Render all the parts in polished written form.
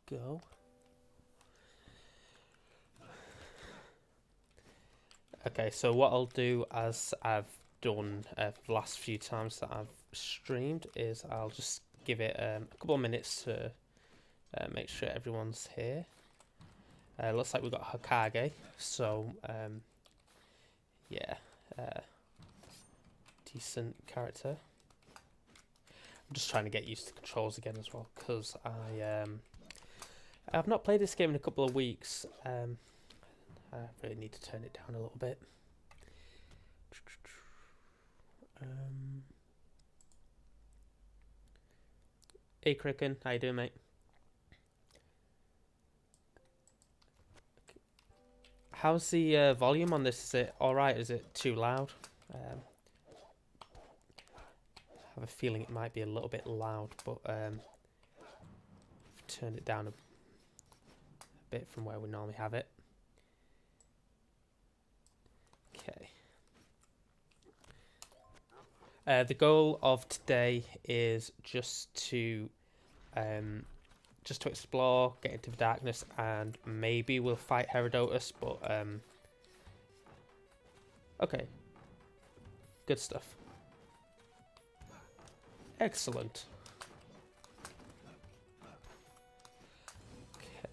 go. Okay, so what I'll do, as I've done the last few times that I've streamed, is I'll just give it a couple of minutes to make sure everyone's here. Looks like we've got Hokage, so yeah, decent character. I'm just trying to get used to the controls again as well, because I've not played this game in a couple of weeks. I really need to turn it down a little bit. Hey Cricken, how you doing, mate? How's the volume on this? Is it alright? Is it too loud? I have a feeling it might be a little bit loud, but I've turned it down a bit from where we normally have it. Okay. The goal of today is just to explore, get into the darkness, and maybe we'll fight Herodotus, but okay. Good stuff. Excellent.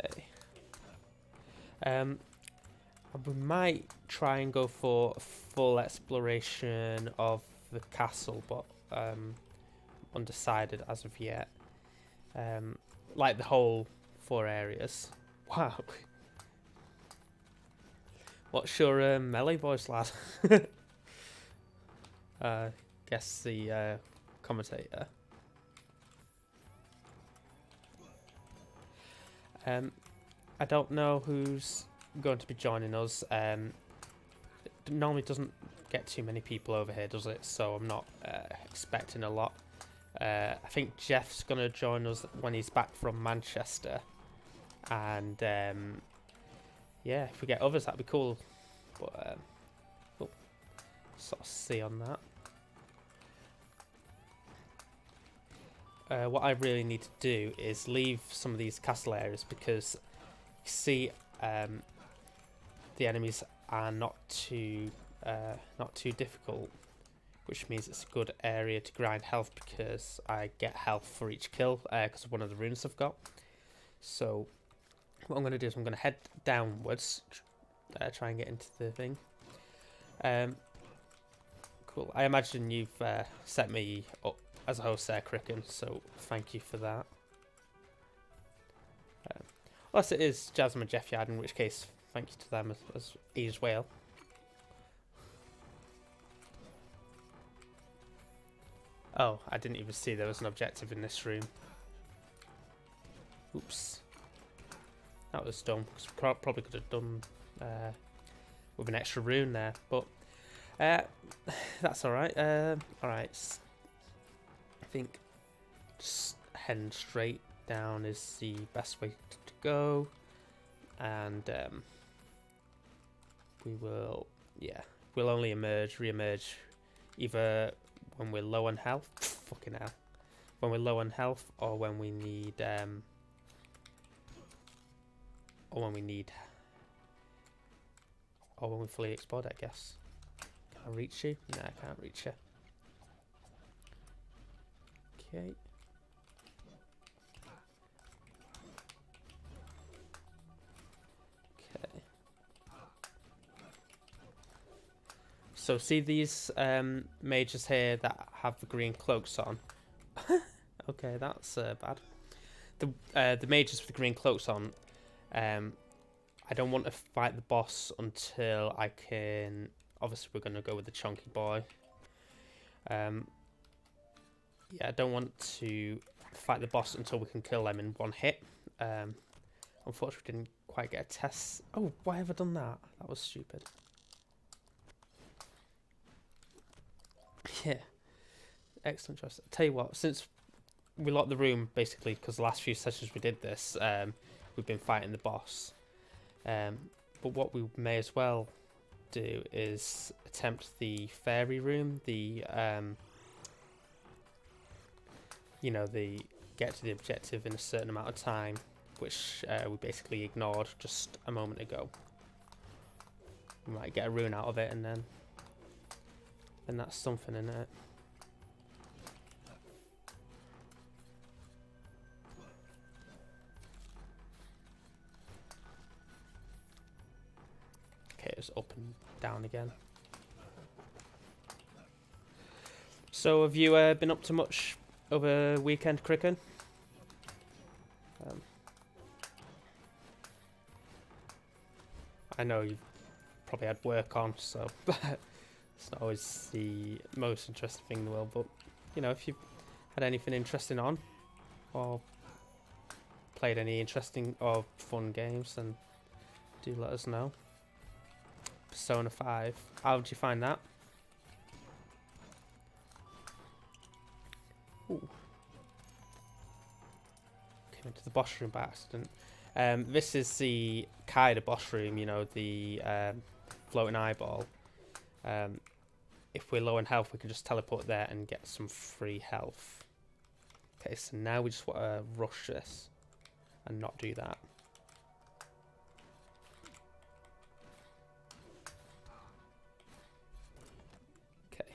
Okay. We might try and go for a full exploration of the castle, but undecided as of yet. Like the whole 4 areas. Wow. What's your melee voice, lad? Guess the commentator. I don't know who's going to be joining us. It normally doesn't get too many people over here, does it? So I'm not expecting a lot. I think Jeff's going to join us when he's back from Manchester. And yeah, if we get others, that'd be cool. But we'll sort of see on that. What I really need to do is leave some of these castle areas, because you see the enemies are not too difficult, which means it's a good area to grind health, because I get health for each kill because of one of the runes I've got. So what I'm going to do is I'm going to head downwards, try and get into the thing. Cool. I imagine you've set me up as a host there, Cricken, so thank you for that. Unless it is Jasmine and Jeff Yard, in which case thank you to them as well. Oh, I didn't even see there was an objective in this room. Oops. That was dumb, because we probably could have done with an extra rune there, but that's alright. Alright. I think just heading straight down is the best way to go, and we'll only re-emerge either when we're low on health, fucking hell, when we're low on health, or when we need or when we fully explored, I guess. Can I reach you? No, I can't reach you. Okay. Okay. So see these mages here that have the green cloaks on? Okay, that's bad. The mages with the green cloaks on, I don't want to fight the boss until I can... Obviously, we're going to go with the chunky boy. Yeah, I don't want to fight the boss until we can kill them in one hit. Unfortunately, we didn't quite get a test. Oh, why have I done that? That was stupid. Yeah. Excellent choice. I'll tell you what, since we locked the room, basically, because the last few sessions we did this, we've been fighting the boss. But what we may as well do is attempt the fairy room, the you know, the get to the objective in a certain amount of time which we basically ignored just a moment ago. We might get a rune out of it, and then that's something, in it. Okay, it's up and down again. So, have you been up to much over weekend, Cricken? I know you've probably had work on, so it's not always the most interesting thing in the world, but, you know, if you've had anything interesting on, or played any interesting or fun games, then do let us know. Persona 5, how did you find that? Ooh. Came into the boss room by accident. This is the Kaida boss room, you know, the floating eyeball. If we're low in health, we can just teleport there and get some free health. Okay, so now we just want to rush this and not do that. Okay.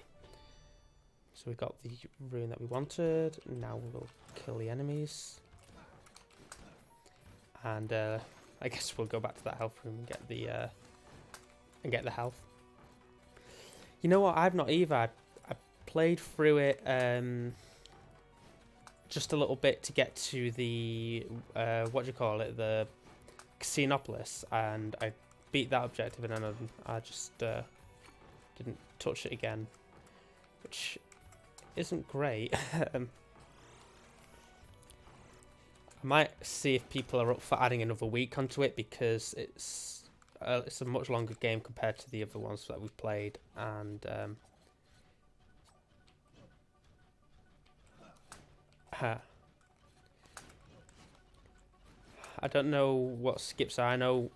So we got the rune that we wanted. Now we will kill the enemies. And I guess we'll go back to that health room and get the health. You know what? I've not either. I played through it just a little bit to get to the what do you call it? The Xenopolis, and I beat that objective, and then I just didn't touch it again, which isn't great. I might see if people are up for adding another week onto it, because it's a much longer game compared to the other ones that we've played, and I don't know what skips are. I know.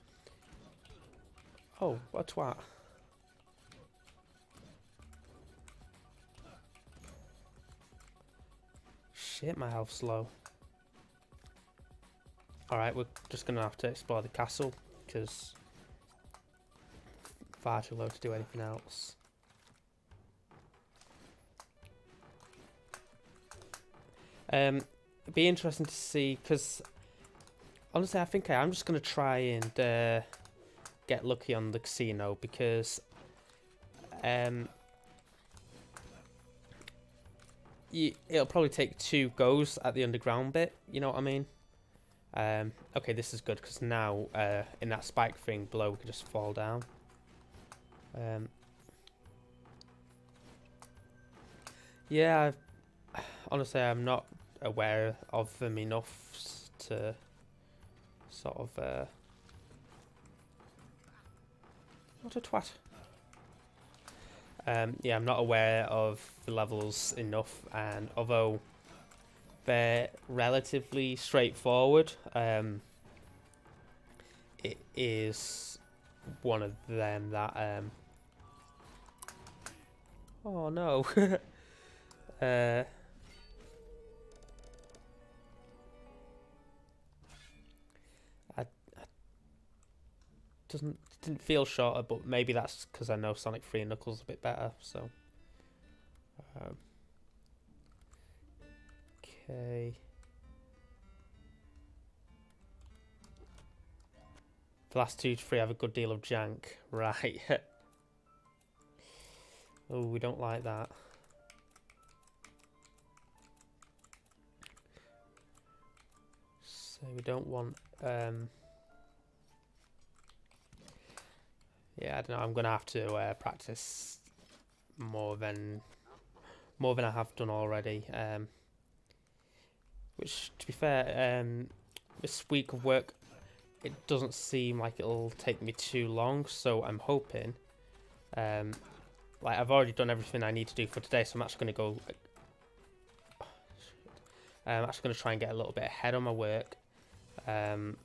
Oh, what a twat! Shit, my health's low. Alright, we're just going to have to explore the castle, because far too low to do anything else. It'd be interesting to see, because honestly I think I'm just going to try and get lucky on the casino, because it'll probably take 2 goes at the underground bit, you know what I mean? Okay, this is good, because now in that spike thing below we can just fall down. Yeah, honestly I'm not aware of them enough to sort of what a twat. Yeah, I'm not aware of the levels enough, and although they're relatively straightforward, it is one of them that oh no. Didn't feel shorter, but maybe that's because I know Sonic 3 and Knuckles a bit better, so okay. The last 2 to 3 have a good deal of jank, right? Oh, we don't like that. So we don't want yeah, I don't know. I'm gonna have to practice more than I have done already. Which, to be fair, this week of work, it doesn't seem like it'll take me too long. So I'm hoping, like I've already done everything I need to do for today. So I'm actually gonna go. I'm actually gonna try and get a little bit ahead on my work. And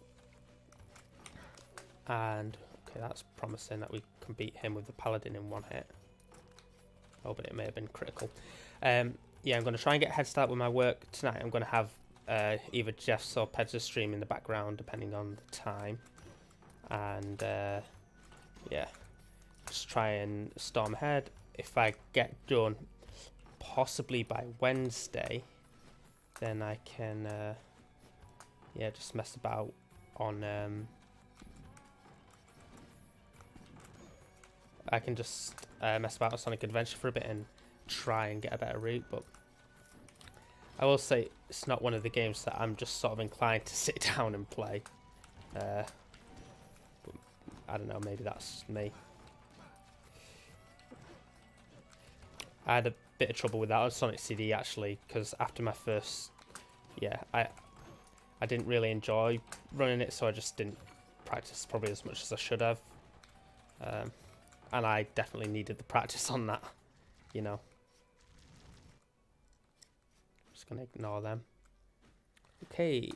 okay, that's promising that we can beat him with the paladin in 1 hit. Oh, but it may have been critical. Yeah, I'm going to try and get a head start with my work tonight. I'm going to have either Jeff's or Ped's stream in the background, depending on the time. And yeah, just try and storm ahead. If I get done possibly by Wednesday, then I can yeah, just mess about on I can just mess about on Sonic Adventure for a bit and try and get a better route. But I will say it's not one of the games that I'm just sort of inclined to sit down and play. I don't know, maybe that's me. I had a bit of trouble with that on Sonic CD actually, because after my first, yeah, I didn't really enjoy running it, so I just didn't practice probably as much as I should have. And I definitely needed the practice on that, you know. Just gonna ignore them. Okay.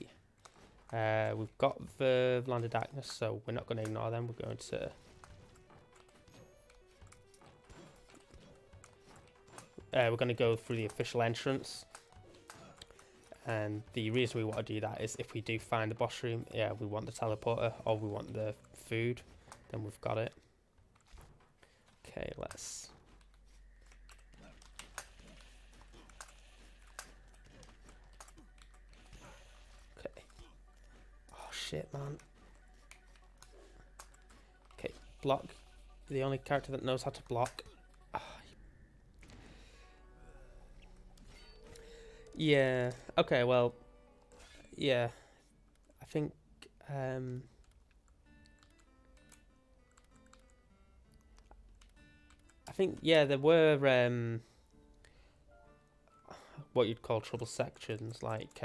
We've got the Land of Darkness, so we're not going to ignore them. We're going to go through the official entrance. And the reason we want to do that is if we do find the boss room, yeah, we want the teleporter or we want the food, then we've got it. Okay, let's... Shit, man. Okay, block. The only character that knows how to block. Yeah. Okay, well. Yeah. I think. Yeah, there were what you'd call trouble sections, like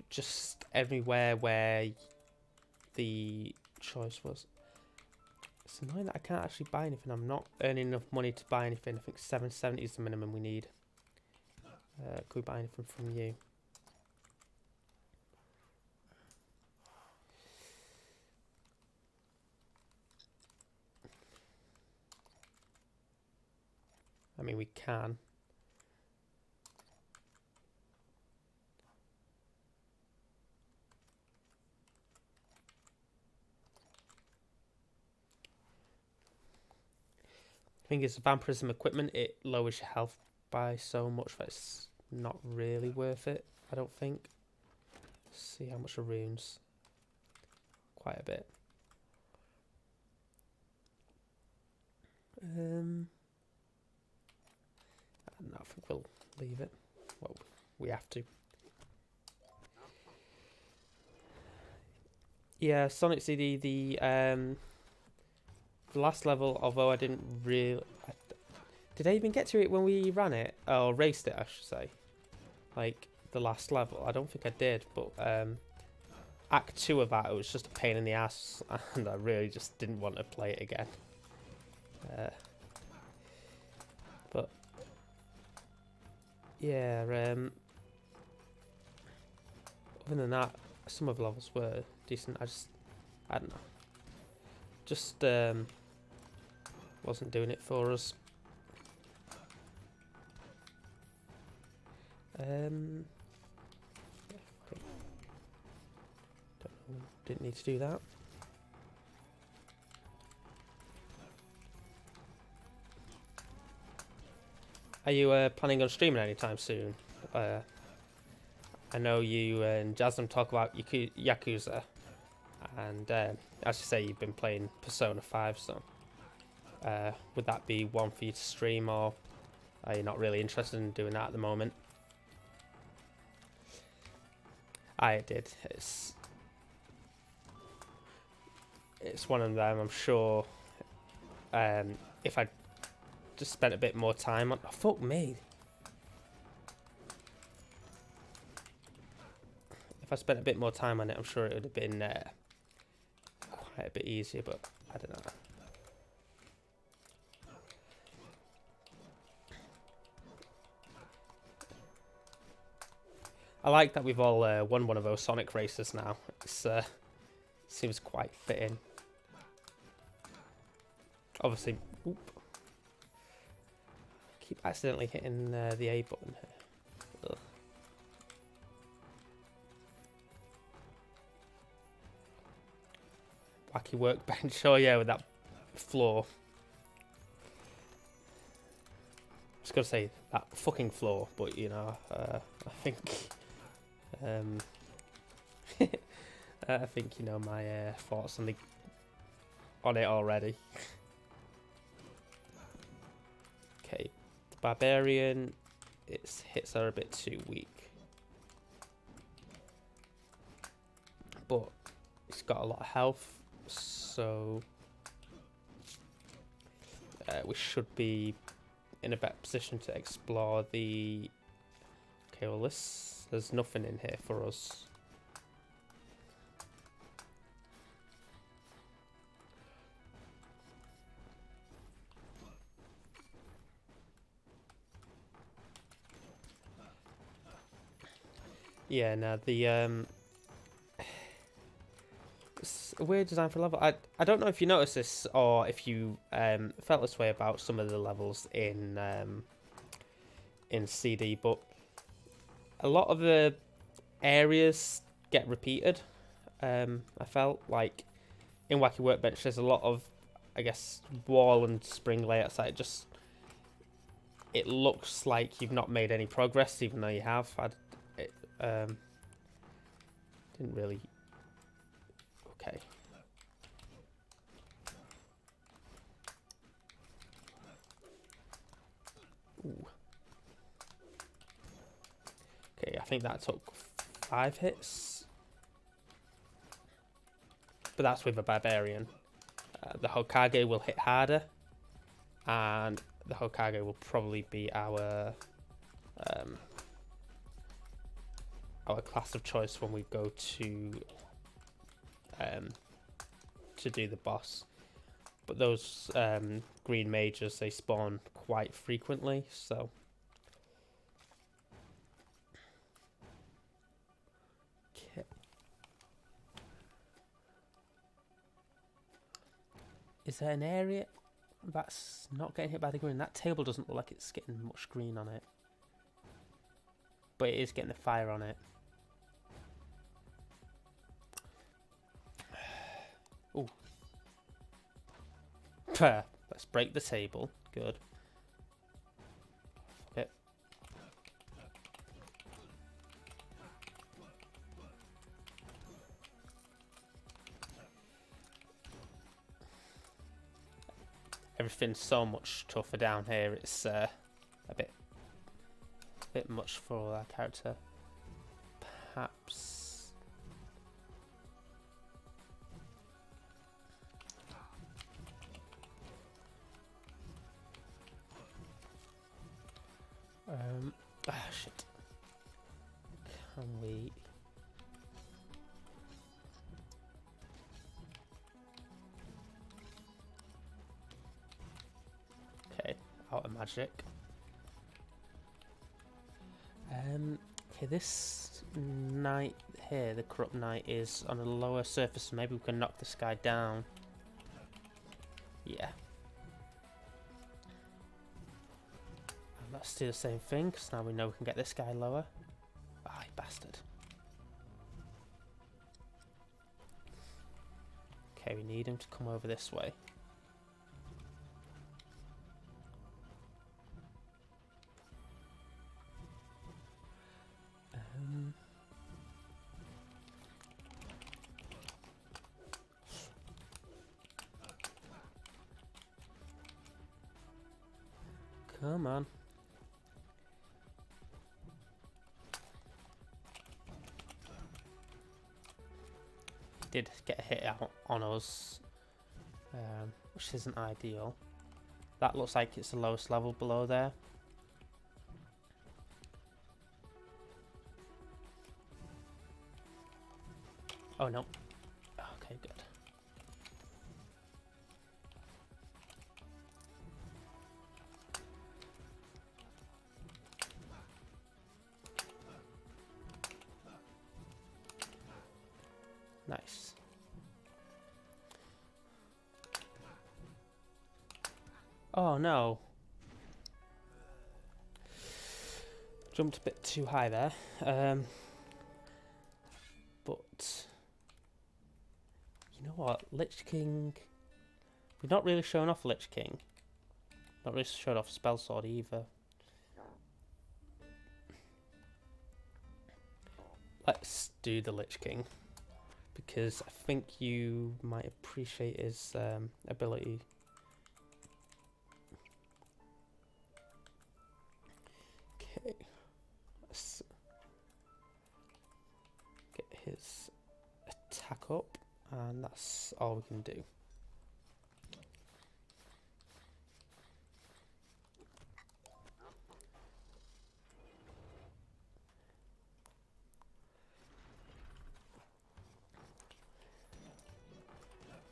just everywhere where the choice was. It's annoying that I can't actually buy anything. I'm not earning enough money to buy anything. I think 770 is the minimum we need. Could we buy anything from you? I mean, we can. Thing is, vampirism equipment, it lowers your health by so much that it's not really worth it, I don't think. Let's see how much are runes. Quite a bit. I don't know, I think we'll leave it. Well, we have to. Yeah, Sonic CD, the last level, although I didn't really... Did I even get to it when we ran it? Or raced it, I should say. Like, the last level. I don't think I did, but Act 2 of that, it was just a pain in the ass, and I really just didn't want to play it again. But, yeah, other than that, some of the levels were decent. I don't know. Just wasn't doing it for us. Yeah, okay. Don't know, didn't need to do that. Are you planning on streaming anytime soon? I know you and Jasmine talk about Yakuza, and as you say, you've been playing Persona 5, so would that be one for you to stream, or are you not really interested in doing that at the moment? I did. It's one of them. I'm sure if I just spent a bit more time on... Oh, fuck me. If I spent a bit more time on it, I'm sure it would have been quite a bit easier, but I don't know. I like that we've all won one of those Sonic races now. It's seems quite fitting. Obviously, oop. Keep accidentally hitting the A button here. Ugh. wacky workbench. Oh yeah, with that floor. I was gonna say that fucking floor, but you know, I think, I think you know my thoughts on it already. Okay, the barbarian, its hits are a bit too weak, but it's got a lot of health, so we should be in a better position to explore the... Okay, well there's nothing in here for us. Yeah, no, it's a weird design for a level. I don't know if you noticed this or if you felt this way about some of the levels in CD, but a lot of the areas get repeated. I felt like in Wacky Workbench there's a lot of, I guess, wall and spring layouts that it looks like you've not made any progress even though you have. Didn't really... Okay. Ooh. Okay, I think that took 5 hits. But that's with a barbarian. The Hokage will hit harder. And the Hokage will probably be our class of choice when we go to do the boss. But those green mages, they spawn quite frequently, so okay. Is there an area that's not getting hit by the green? That table doesn't look like it's getting much green on it, but it is getting the fire on it. Ooh. Let's break the table. Good. Okay. Everything's so much tougher down here. It's a bit much for our character. Perhaps. Shit. Can we... Okay, out of magic. Okay, this knight here, the corrupt knight, is on a lower surface, so maybe we can knock this guy down. Yeah. Let's do the same thing, because now we know we can get this guy lower. Ah, you bastard. Okay, we need him to come over this way. Come on. Did get a hit out on us, which isn't ideal. That looks like it's the lowest level below there. Oh no. Okay, good. Nice. Oh no. Jumped a bit too high there. But you know what? Lich King. We've not really shown off Lich King. Not really showed off Spell Sword either. Let's do the Lich King, because I think you might appreciate his ability. Okay, let's get his attack up, and that's all we can do.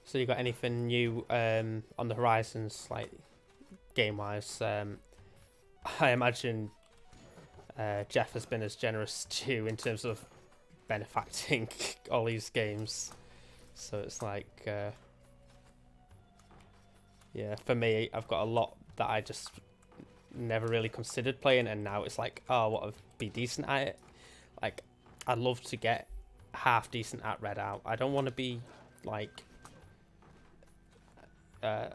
So you got anything new on the horizons, like game-wise? I imagine Jeff has been as generous too in terms of benefacting all these games. So it's like, yeah, for me, I've got a lot that I just never really considered playing, and now it's like, oh, what, I'd be decent at it? Like, I'd love to get half decent at Red Out. I don't want to be like okay.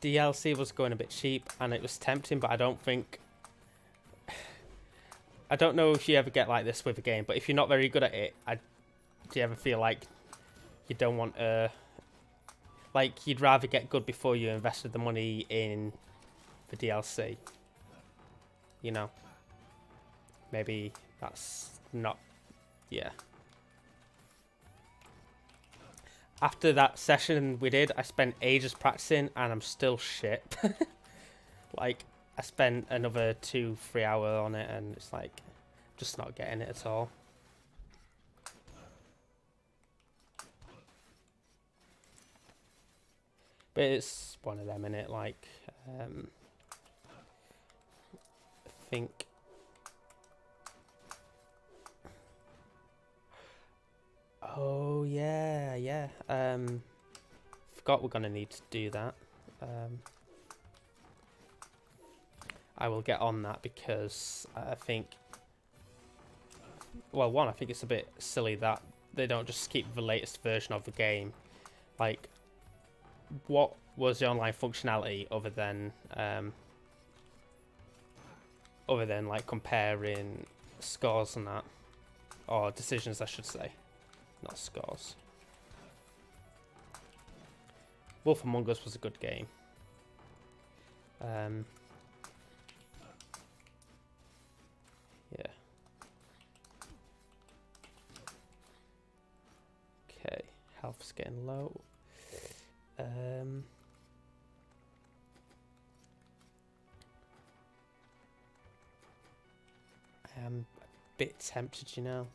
DLC was going a bit cheap and it was tempting, but I don't know if you ever get like this with a game, but if you're not very good at it, do you ever feel like you don't want like you'd rather get good before you invested the money in the DLC? You know, maybe that's not, yeah. After that session we did, I spent ages practicing and I'm still shit. Like, I spent another 2-3 hours on it and it's like, just not getting it at all. But it's one of them, innit? Like, I think oh yeah. Forgot we're gonna need to do that. I will get on that because I think, well, one, I think it's a bit silly that they don't just keep the latest version of the game. Like, what was the online functionality other than like comparing scores and that, or decisions, I should say, not scores. Wolf Among Us was a good game. Yeah. Okay, health's getting low. I am a bit tempted, you know.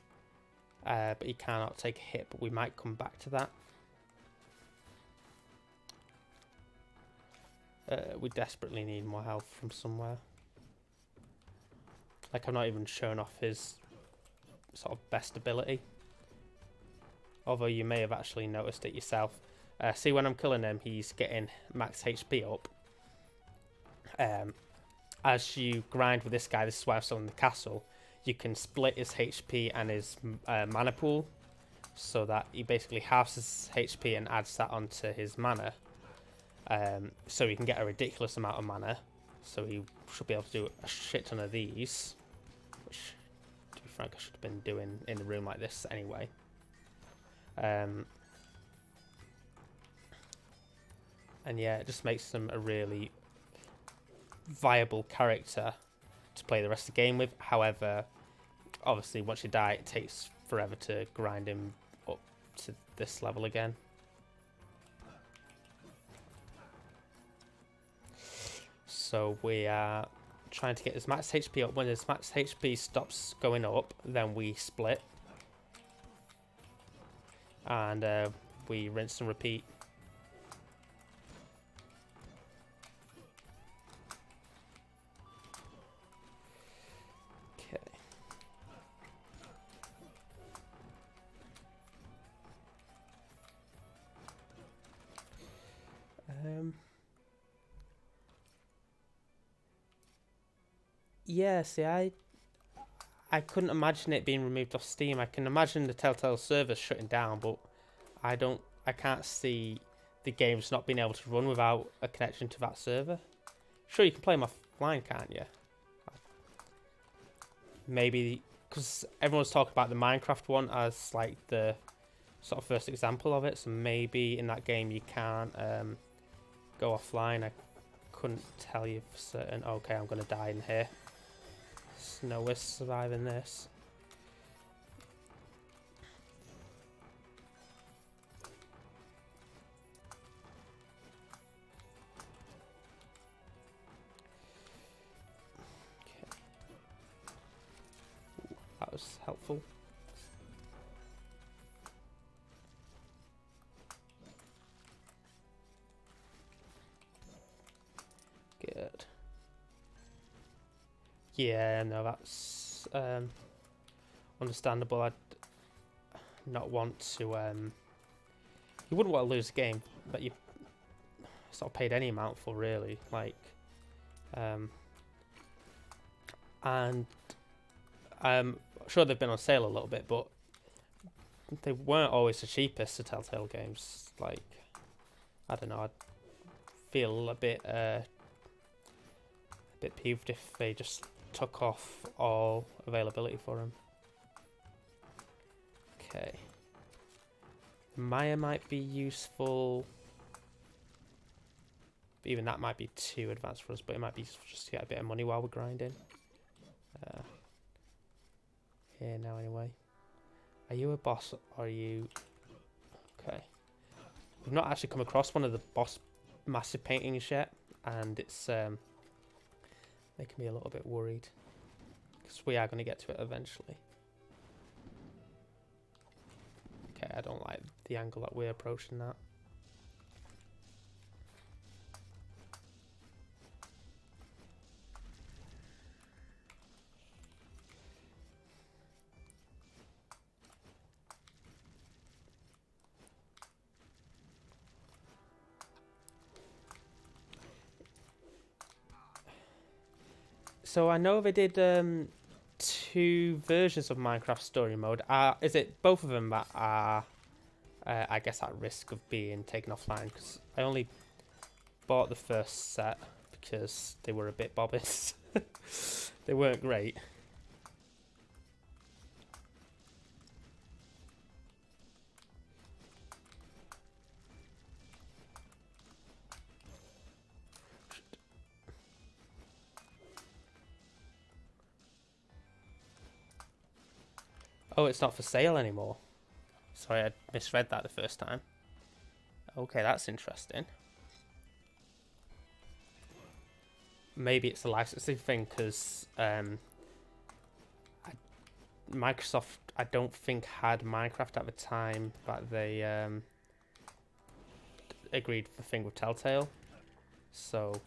But he cannot take a hit, but we might come back to that. We desperately need more health from somewhere. Like, I've not even shown off his sort of best ability. Although you may have actually noticed it yourself. See, when I'm killing him, he's getting max HP up. As you grind with this guy, this is why I'm still in the castle, you can split his HP and his mana pool, so that he basically halves his HP and adds that onto his mana. So he can get a ridiculous amount of mana. So he should be able to do a shit ton of these, which, to be frank, I should have been doing in a room like this anyway. And yeah, it just makes them a really viable character to play the rest of the game with. However, obviously once you die, it takes forever to grind him up to this level again. So we are trying to get his max HP up. When his max HP stops going up, then we split. And we rinse and repeat. Okay. Yeah, see, I couldn't imagine it being removed off Steam. I can imagine the Telltale servers shutting down, but I can't see the games not being able to run without a connection to that server. Sure, you can play them offline, can't you? Maybe because everyone's talking about the Minecraft one as like the sort of first example of it. So maybe in that game you can't go offline. I couldn't tell you for certain. Okay, I'm gonna die in here. No, we're surviving this. Okay. That was helpful. Good. Yeah, no, that's understandable. I'd not want to. You wouldn't want to lose a game that you sort of paid any amount for, really. Like, and I'm sure they've been on sale a little bit, but they weren't always the cheapest. The Telltale games, like, I don't know. I'd feel a bit peeved if they just took off all availability for them. Okay. Maya might be useful. Even that might be too advanced for us, but it might be useful just to get a bit of money while we're grinding. Here now, anyway. Are you a boss or are you... Okay. We've not actually come across one of the boss massive paintings yet, and it's making me a little bit worried. Because we are going to get to it eventually. Okay, I don't like the angle that we're approaching that. So I know they did 2 versions of Minecraft Story Mode. Is it both of them that are, I guess, at risk of being taken offline? Because I only bought the first set because they were a bit bobbers. They weren't great. Oh, it's not for sale anymore. Sorry, I misread that the first time. Okay, that's interesting. Maybe it's a licensing thing because Microsoft, I don't think, had Minecraft at the time that they agreed the thing with Telltale. So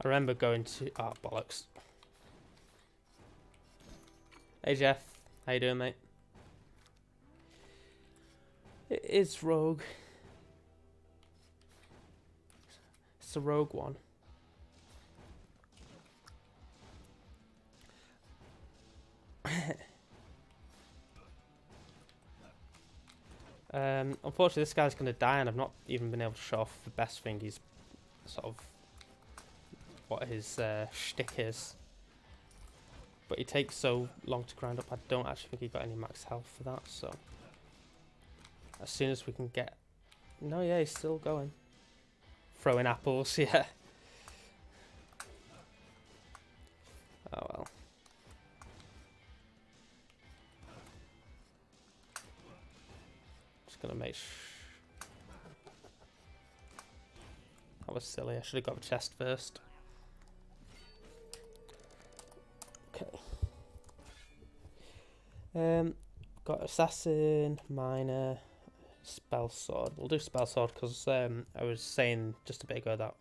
I remember going to... Oh, bollocks. Hey, Jeff. How you doing, mate? It is Rogue. It's a Rogue one. Unfortunately, this guy's going to die, and I've not even been able to show off the best thing. He's sort of... what his shtick is. But he takes so long to grind up, I don't actually think he got any max health for that, so... As soon as we can get... No, yeah, he's still going. Throwing apples, yeah. Oh well. Just gonna make that was silly, I should have got the chest first. Okay. Got assassin, miner, spell sword. We'll do spell sword because I was saying just a bit ago that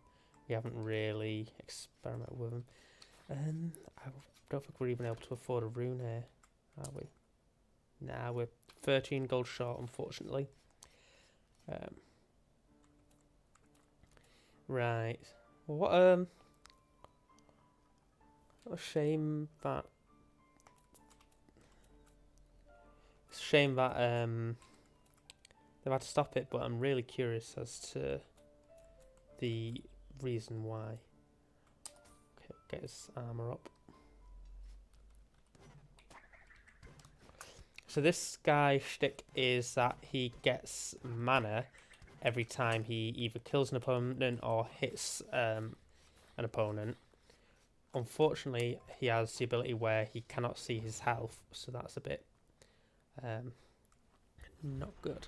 we haven't really experimented with them. I don't think we're even able to afford a rune here, are we? Nah, we're 13 gold short, unfortunately. Right. What a shame that. It's a shame that they've had to stop it, but I'm really curious as to the reason why. Okay, get his armor up. So this guy's shtick is that he gets mana every time he either kills an opponent or hits an opponent. Unfortunately, he has the ability where he cannot see his health, so that's a bit not good.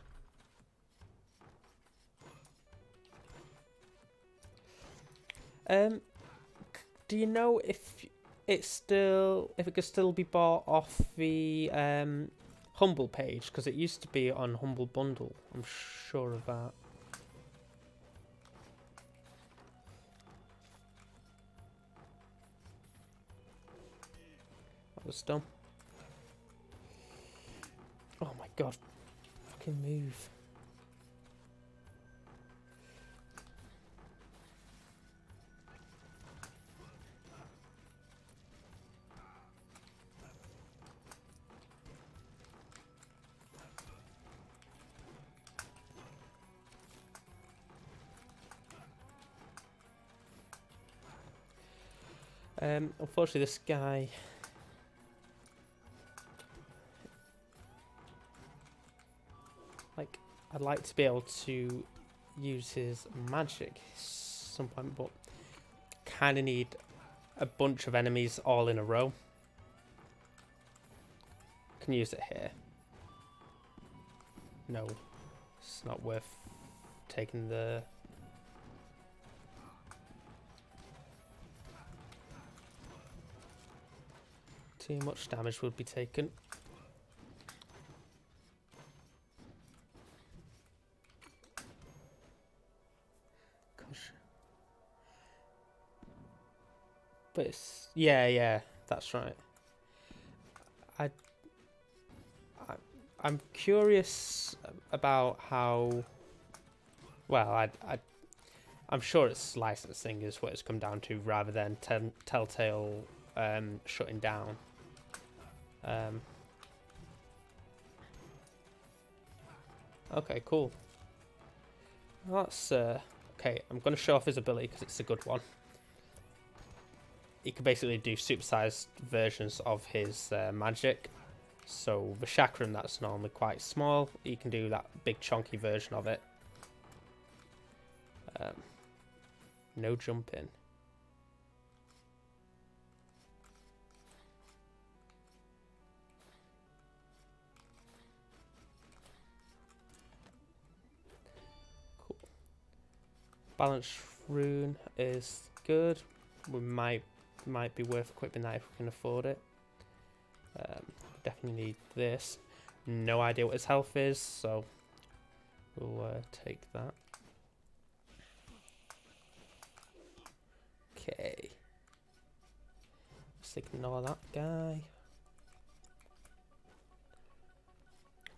Do you know if it could still be bought off the Humble page? Because it used to be on Humble Bundle. I'm sure of that. That was dumb. Oh my god. Fucking move. Unfortunately, this guy. Like, I'd like to be able to use his magic at some point, but kind of need a bunch of enemies all in a row. Can use it here. No, it's not worth taking the. Too much damage would be taken. Gosh. But it's yeah, that's right. I'm curious about how. Well, I'm sure it's licensing is what it's come down to, rather than Telltale shutting down. Okay, cool. That's okay. I'm going to show off his ability because it's a good one. He can basically do supersized versions of his magic. So the chakram that's normally quite small, he can do that big chunky version of it. No jumping. Cool. Balance rune is good. We might be worth equipping that if we can afford it. Definitely need this. No idea what his health is, so we'll take that. Okay. Just ignore that guy.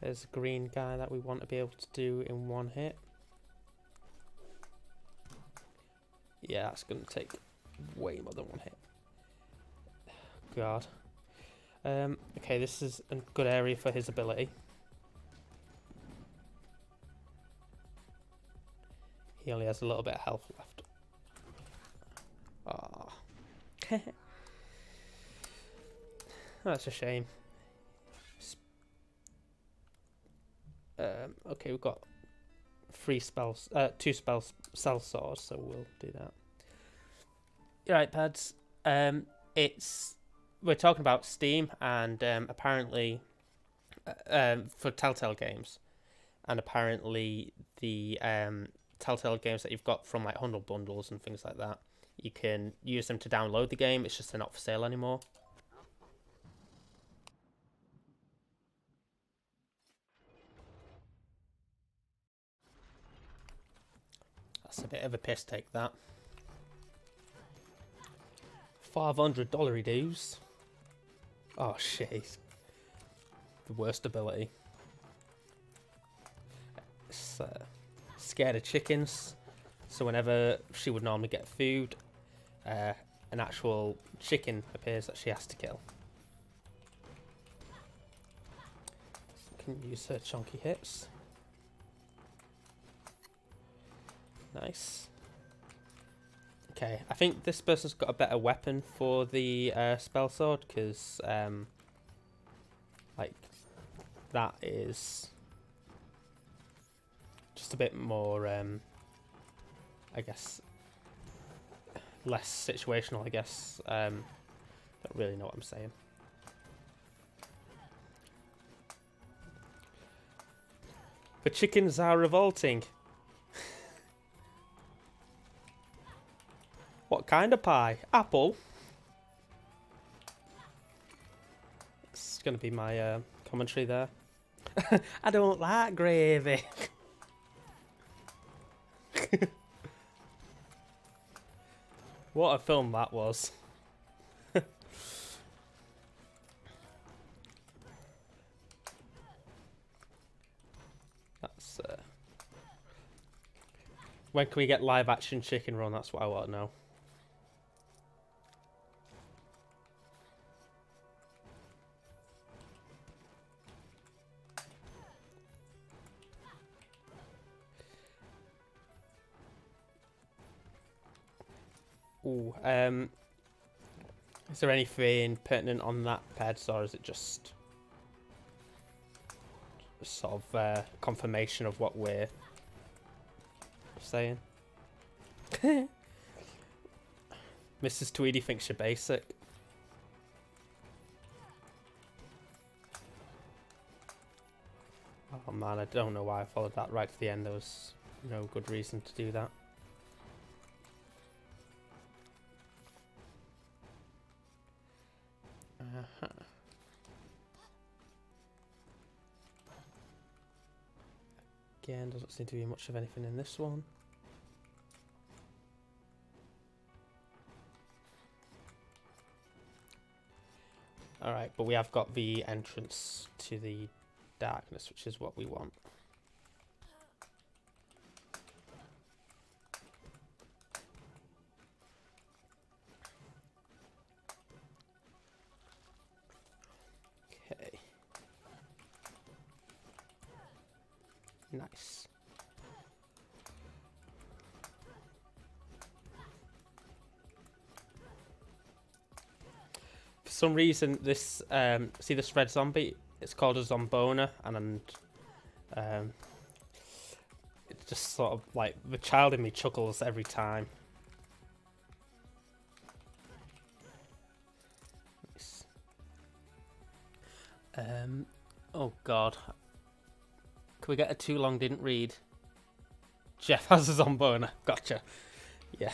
There's a green guy that we want to be able to do in one hit. Yeah, that's going to take way more than one hit. God. Okay, this is a good area for his ability. He only has a little bit of health left. Ah. That's a shame. Okay, we've got 2 spells, cell swords, so we'll do that. Alright, pads. We're talking about Steam, and apparently for Telltale games, and apparently the Telltale games that you've got from like Humble Bundles and things like that, you can use them to download the game. It's just they're not for sale anymore. That's a bit of a piss take, that. $500 dues. Oh shit. The worst ability. scared of chickens. So whenever she would normally get food, an actual chicken appears that she has to kill. Can use her chunky hits. Nice. Okay, I think this person's got a better weapon for the spell sword, because like that is just a bit more I guess less situational, I guess. Don't really know what I'm saying. But chickens are revolting. What kind of pie? Apple? It's going to be my commentary there. I don't like gravy. What a film that was. That's when can we get live action Chicken Run? That's what I want to know. Ooh, is there anything pertinent on that peds, or is it just sort of confirmation of what we're saying? Mrs. Tweedy thinks you're basic. Oh man, I don't know why I followed that right to the end. There was no good reason to do that. Again, doesn't seem to be much of anything in this one. Alright, but we have got the entrance to the darkness, which is what we want. Okay. Nice. For some reason, this see this red zombie? It's called a Zombona, and it's just sort of like the child in me chuckles every time. Nice. Oh god. Can we get a too long didn't read? Jeff has a Zombona. Gotcha. Yeah.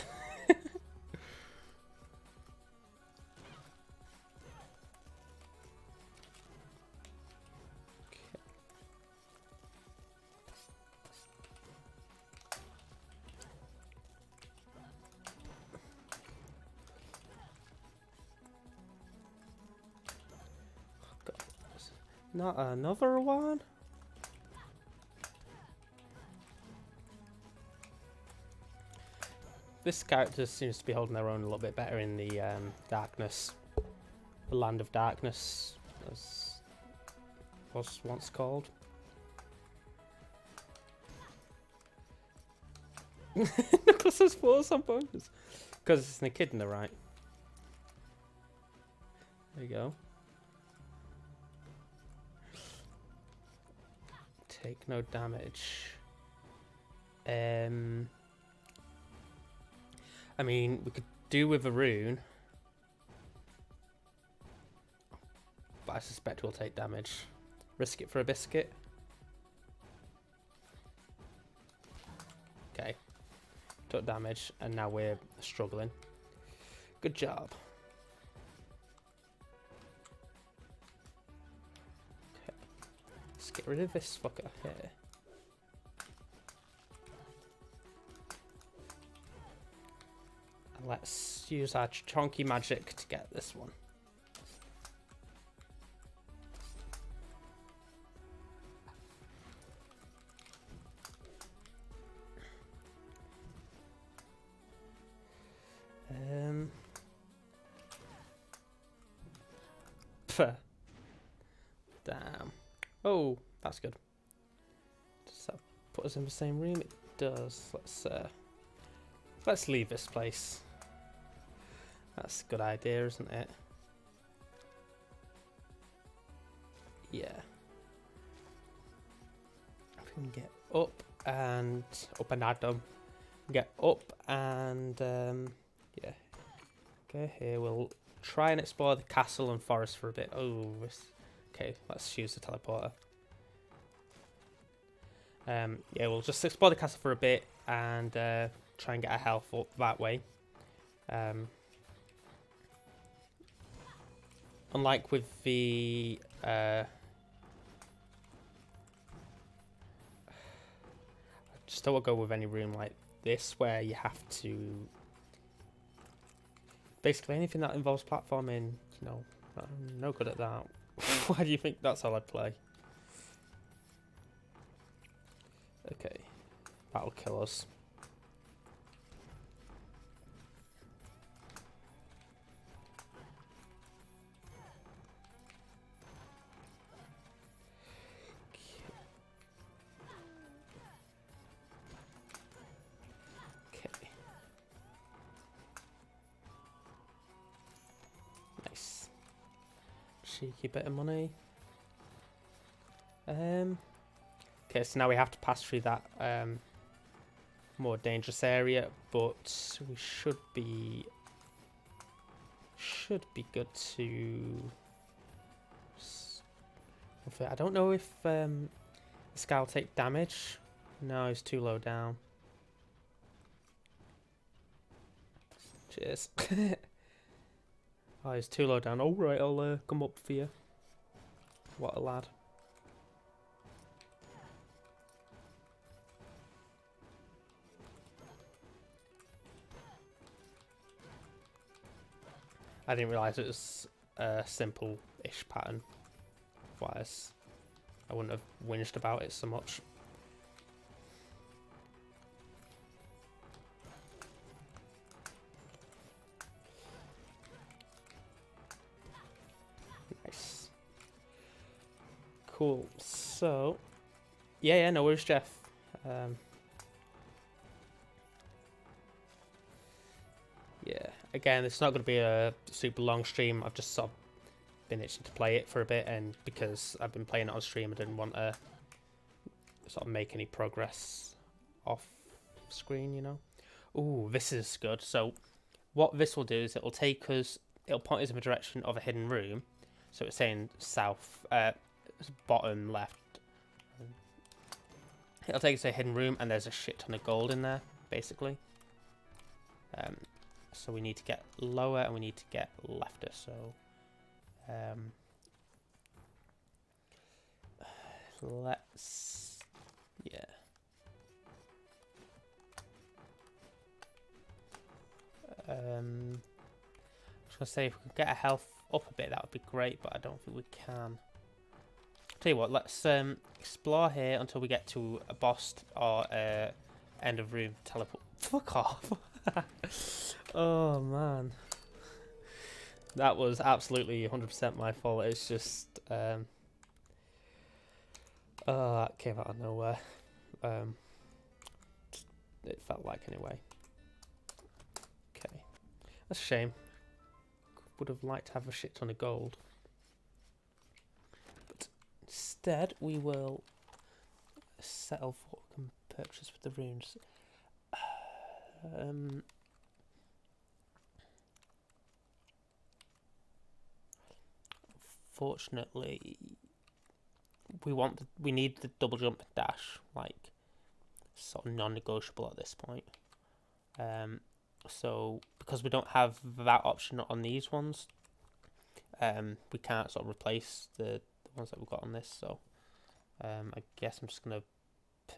Not another one? This character seems to be holding their own a little bit better in the darkness. The Land of Darkness, as was once called. Nicholas has 4 Zombonas. Because it's an echidna, right? There you go. Take no damage. I mean, we could do with a rune, but I suspect we'll take damage. Risk it for a biscuit. Okay. Took damage, and now we're struggling. Good job. Okay. Let's get rid of this fucker here. Let's use our chunky magic to get this one. Damn. Oh, that's good. Does that put us in the same room? It does. Let's leave this place. That's a good idea, isn't it? Yeah. If we can get up and at them. Get up and yeah. Okay, here we'll try and explore the castle and forest for a bit. Oh, okay, let's use the teleporter. Yeah, we'll just explore the castle for a bit and try and get our health up that way. Unlike with the I just don't want to go with any room like this where you have to basically anything that involves platforming, you know, I'm no good at that. Why do you think that's all I play? Okay, that'll kill us. Okay. Nice. Cheeky bit of money. Okay, so now we have to pass through that more dangerous area, but we should be good to. I don't know if this guy will take damage. No, he's too low down. Cheers. Oh, he's too low down. All right, I'll come up for you. What a lad. I didn't realise it was a simple-ish pattern. Otherwise, I wouldn't have whinged about it so much. Nice. Cool. So, yeah, no worries, Jeff. Yeah, again, it's not going to be a super long stream. I've just sort of been itching to play it for a bit, and because I've been playing it on stream, I didn't want to sort of make any progress off screen, you know. Ooh, this is good. So what this will do is it'll point us in the direction of a hidden room. So it's saying south, bottom left. It'll take us to a hidden room, and there's a shit ton of gold in there, basically. So we need to get lower and we need to get lefter. So let's, yeah. I was gonna say if we could get our health up a bit, that would be great, but I don't think we can. Tell you what, let's explore here until we get to a boss or end of room teleport. Fuck off. Oh man, that was absolutely 100% my fault. It's just oh, that came out of nowhere. It felt like anyway. Okay, that's a shame. Would have liked to have a shit ton of gold, but instead we will settle for what we can purchase with the runes. Fortunately, we need the double jump and dash, like sort of non-negotiable at this point. So because we don't have that option on these ones, we can't sort of replace the ones that we've got on this. So I guess I'm just gonna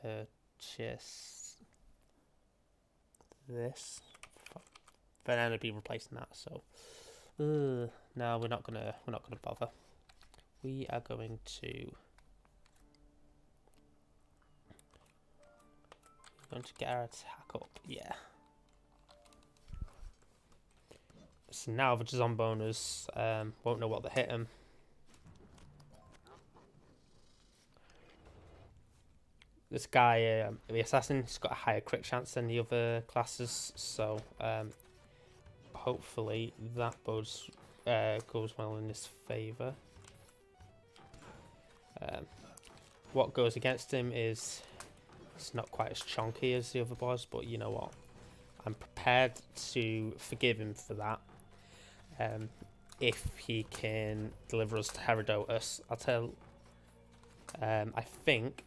purchase this. Then I'd be replacing that. So no, we're not gonna bother. We are going to get our attack up. Yeah. So now the Zomboners won't know what to hit them. this guy, the assassin, has got a higher crit chance than the other classes, so hopefully that goes well in his favour. What goes against him is it's not quite as chonky as the other boss, but you know what? I'm prepared to forgive him for that. If he can deliver us to Herodotus, I think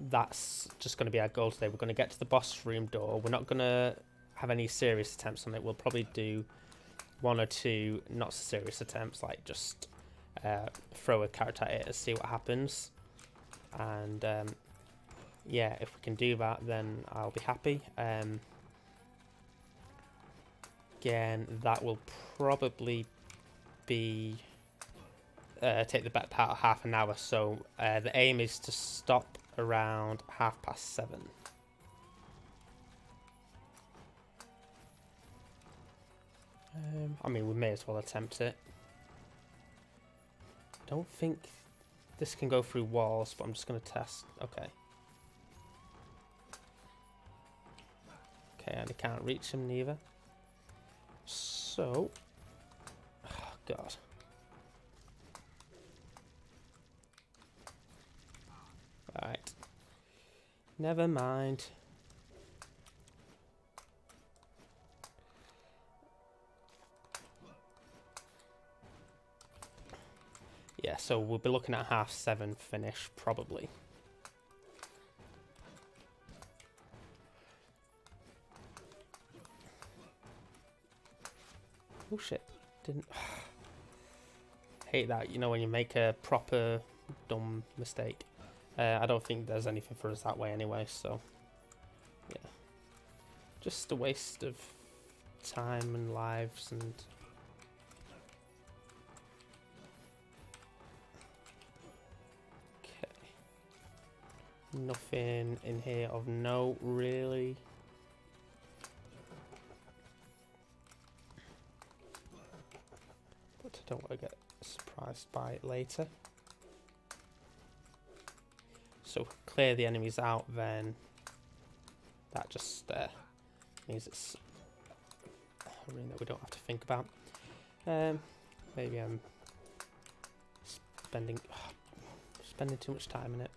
that's just going to be our goal today. We're going to get to the boss room door. We're not going to have any serious attempts on it. We'll probably do one or two not so serious attempts, like just throw a character at it and see what happens. And yeah, if we can do that, then I'll be happy. Again, that will probably be take the better part of half an hour, so the aim is to stop around 7:30. I mean, we may as well attempt it. Don't think this can go through walls, but I'm just going to test. Okay. Okay, and I can't reach him neither. So, oh God. Right. Never mind. Yeah, so we'll be looking at 7:30 finish, probably. Oh shit, didn't... Hate that, you know, when you make a proper dumb mistake. I don't think there's anything for us that way anyway, so... Yeah. Just a waste of time and lives and... Okay. Nothing in here of note, really. But I don't want to get surprised by it later. So clear the enemies out, then that just means it's a room that we don't have to think about. Maybe I'm spending too much time in it.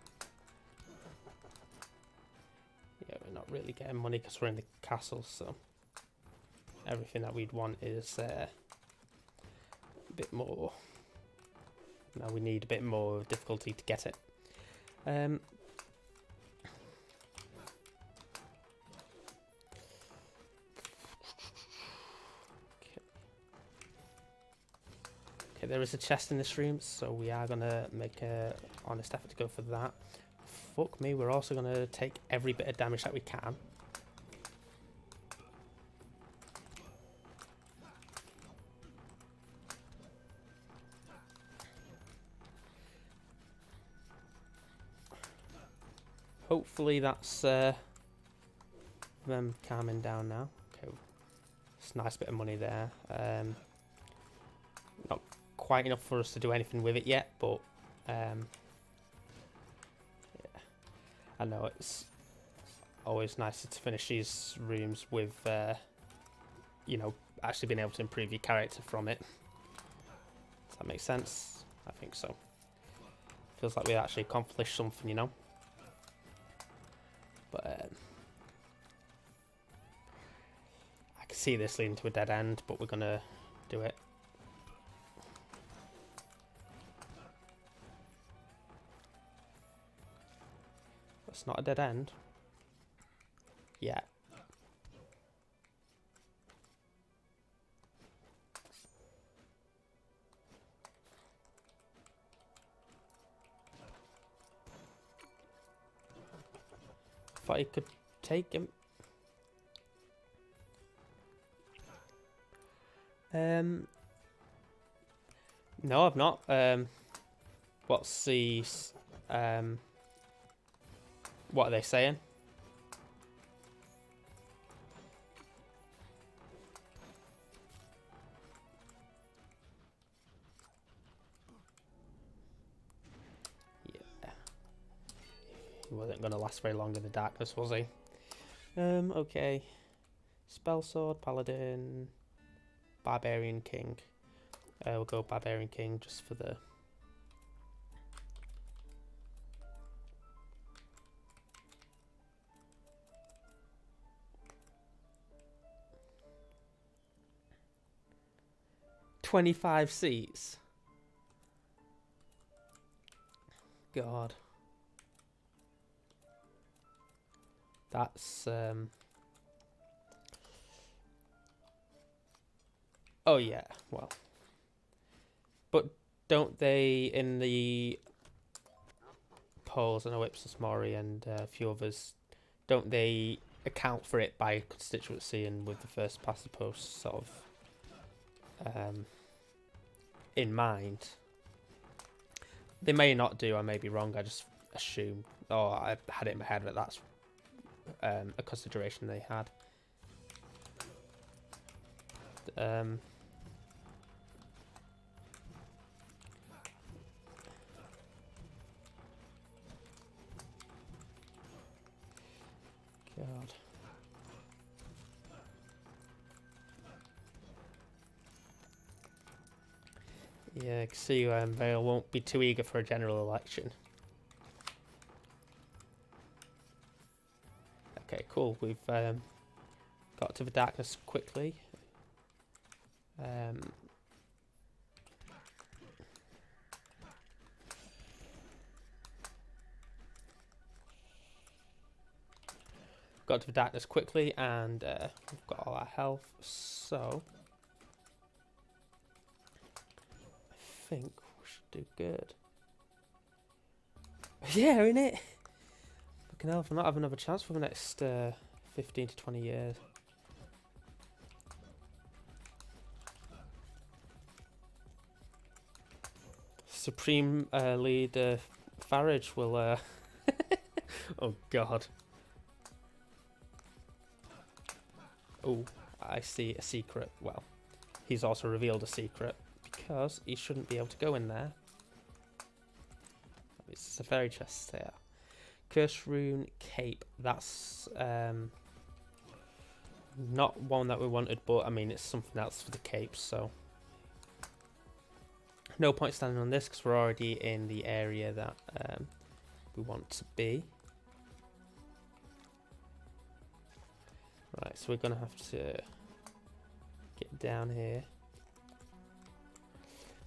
Yeah, we're not really getting money because we're in the castle, so everything that we'd want is a bit more. Now we need a bit more difficulty to get it. Okay. Okay, there is a chest in this room, so we are gonna make a honest effort to go for that. Fuck me, we're also gonna take every bit of damage that we can. Hopefully that's them calming down now. Okay, it's a nice bit of money there. Not quite enough for us to do anything with it yet, but yeah. I know it's always nicer to finish these rooms with, you know, actually being able to improve your character from it. Does that make sense? I think so. Feels like we actually accomplished something, you know. But I can see this leading to a dead end, but we're gonna do it. That's not a dead end. Yeah. Thought you could take him. No, I've not. What's the what are they saying? He wasn't going to last very long in the darkness, was he? Okay. Spell Sword, Paladin, Barbarian King. We'll go Barbarian King just for the... "25 seats." God. That's oh yeah, well. But don't they in the polls, I know Ipsos Mori and a few others, don't they account for it by constituency and with the first past the post sort of in mind? They may not do, I may be wrong, I just assume, or I had it in my head that that's a consideration they had. God. Yeah, I can see Vale won't be too eager for a general election. Okay, cool. We've got to the darkness quickly. Got to the darkness quickly, and we've got all our health, so I think we should do good. Yeah, innit? Fucking hell, if I not have another chance for the next 15 to 20 years. Supreme Leader Farage will... oh, God. Oh, I see a secret. Well, he's also revealed a secret because he shouldn't be able to go in there. It's a fairy chest there. Curse Rune Cape. That's not one that we wanted, but I mean, it's something else for the cape, so. No point standing on this because we're already in the area that we want to be. Right, so we're going to have to get down here.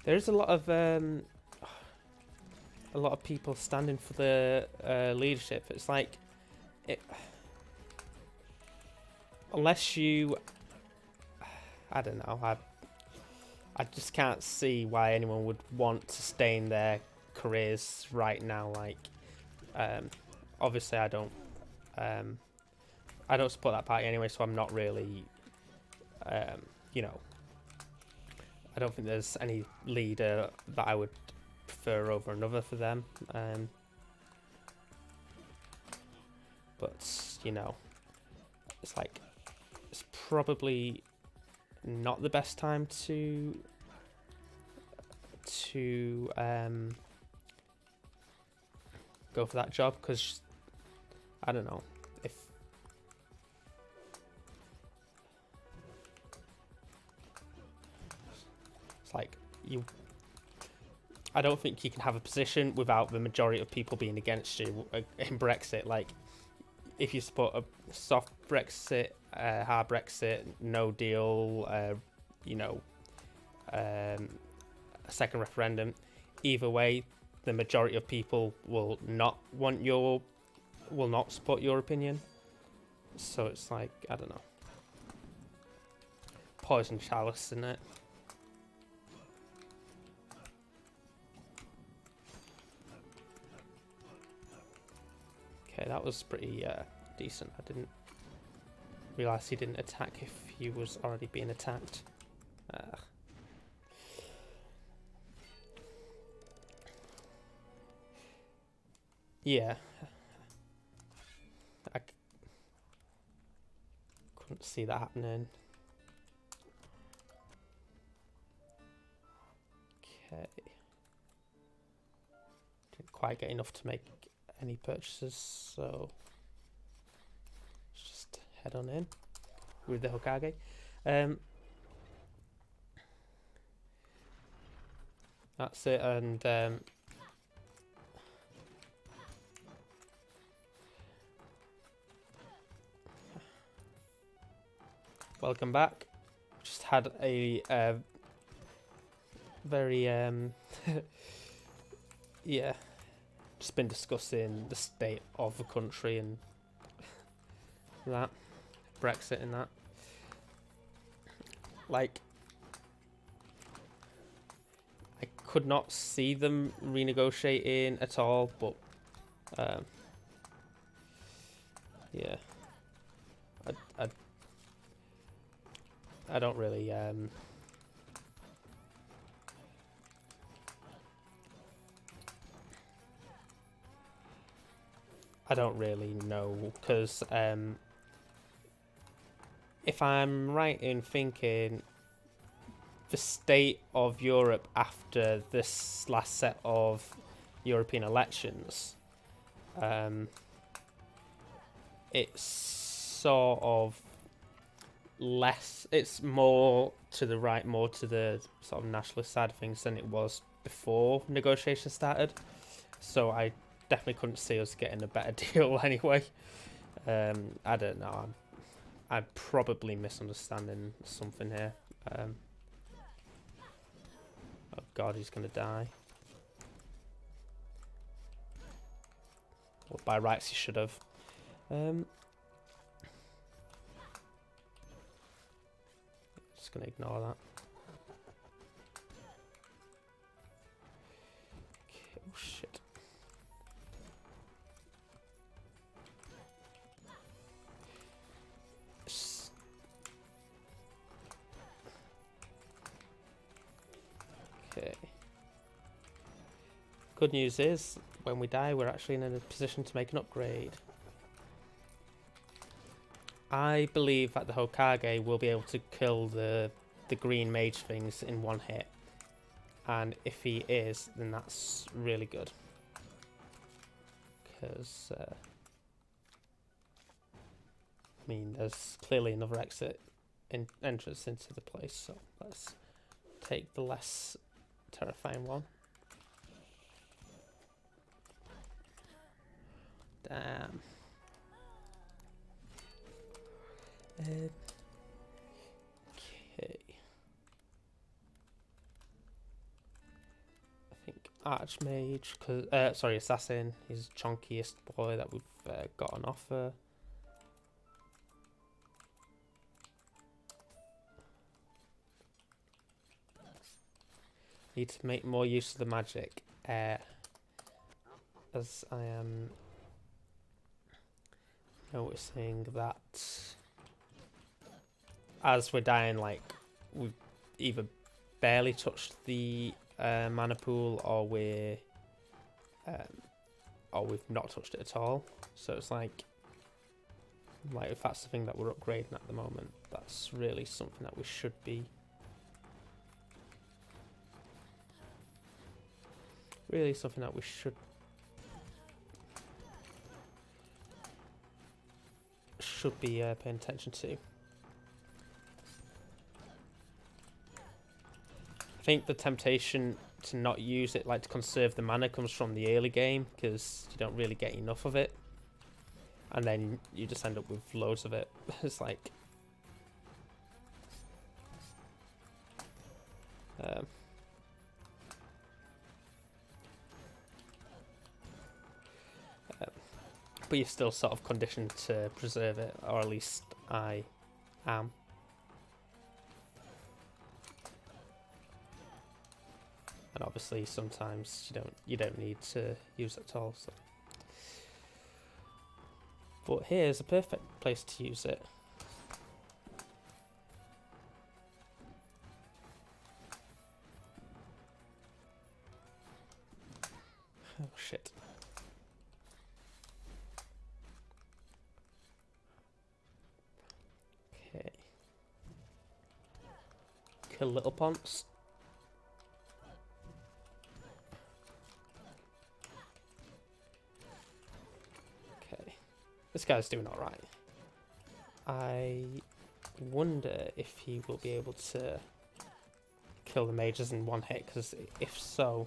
There's a lot of people standing for the leadership. It's like, unless you, I don't know, I just can't see why anyone would want to stay in their careers right now. Like, obviously I don't support that party anyway, so I'm not really, you know, I don't think there's any leader that I would prefer over another for them. But, you know, it's like, it's probably not the best time to go for that job, because, I don't know, if it's like I don't think you can have a position without the majority of people being against you in Brexit. Like, if you support a soft Brexit, hard Brexit, no deal, you know, a second referendum, either way, the majority of people will not support your opinion. So it's like, I don't know, poison chalice, isn't it? Okay, that was pretty decent. I didn't realise he didn't attack if he was already being attacked. Yeah. I couldn't see that happening. Okay. Didn't quite get enough to make any purchases, so let's just head on in with the Hokage. That's it, and welcome back. Just had a very yeah, just been discussing the state of the country and that, Brexit and that. Like, I could not see them renegotiating at all, but yeah, I don't really I don't really know, because if I'm right in thinking, the state of Europe after this last set of European elections, it's sort of less, it's more to the right, more to the sort of nationalist side of things than it was before negotiations started. So I definitely couldn't see us getting a better deal anyway. I don't know. I'm probably misunderstanding something here. Oh god, he's gonna die. Well, by rights he should have. Just gonna ignore that. Okay, oh shit. Okay. Good news is, when we die, we're actually in a position to make an upgrade. I believe that the Hokage will be able to kill the green mage things in one hit. And if he is, then that's really good. Because, I mean, there's clearly another entrance into the place, so let's take the less terrifying one. Damn. Okay. I think Archmage, sorry, Assassin is the chunkiest boy that we've got on offer. Need to make more use of the magic, as I am noticing that as we're dying, like, we've either barely touched the mana pool, or we've not touched it at all. So it's like if that's the thing that we're upgrading at the moment, that's really something that we should be paying attention to. I think the temptation to not use it, like to conserve the mana, comes from the early game, because you don't really get enough of it, and then you just end up with loads of it. It's like but you're still sort of conditioned to preserve it, or at least I am. And obviously sometimes you don't need to use it at all. So. But here's a perfect place to use it. Oh shit. Okay. Kill Little Ponce. This guy's doing alright. I wonder if he will be able to kill the mages in one hit, because if so,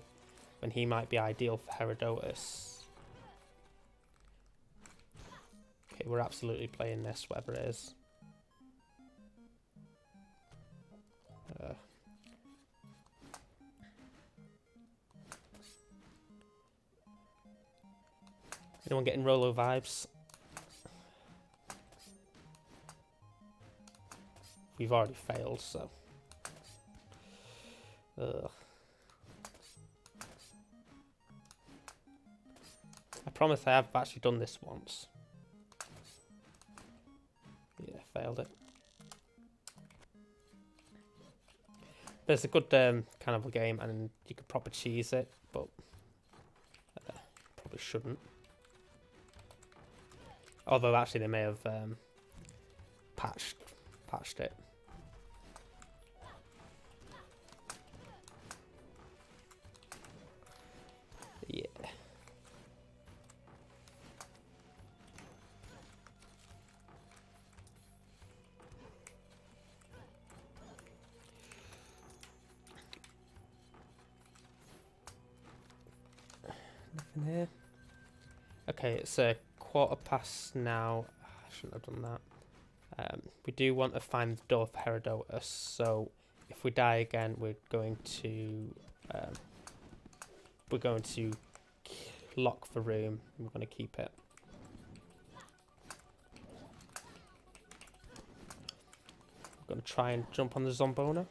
then he might be ideal for Herodotus. Okay, we're absolutely playing this, whatever it is. Anyone getting Rolo vibes? We've already failed, so. Ugh. I promise I have actually done this once. Yeah, failed it. But it's a good kind of a game, and you could proper cheese it, but probably shouldn't. Although actually they may have patched it. Yeah. Nothing here. Okay, it's a 1:15 now. I shouldn't have done that. We do want to find the door for Herodotus, so if we die again, we're going to lock the room. We're going to keep it. We're going to try and jump on the Zombona.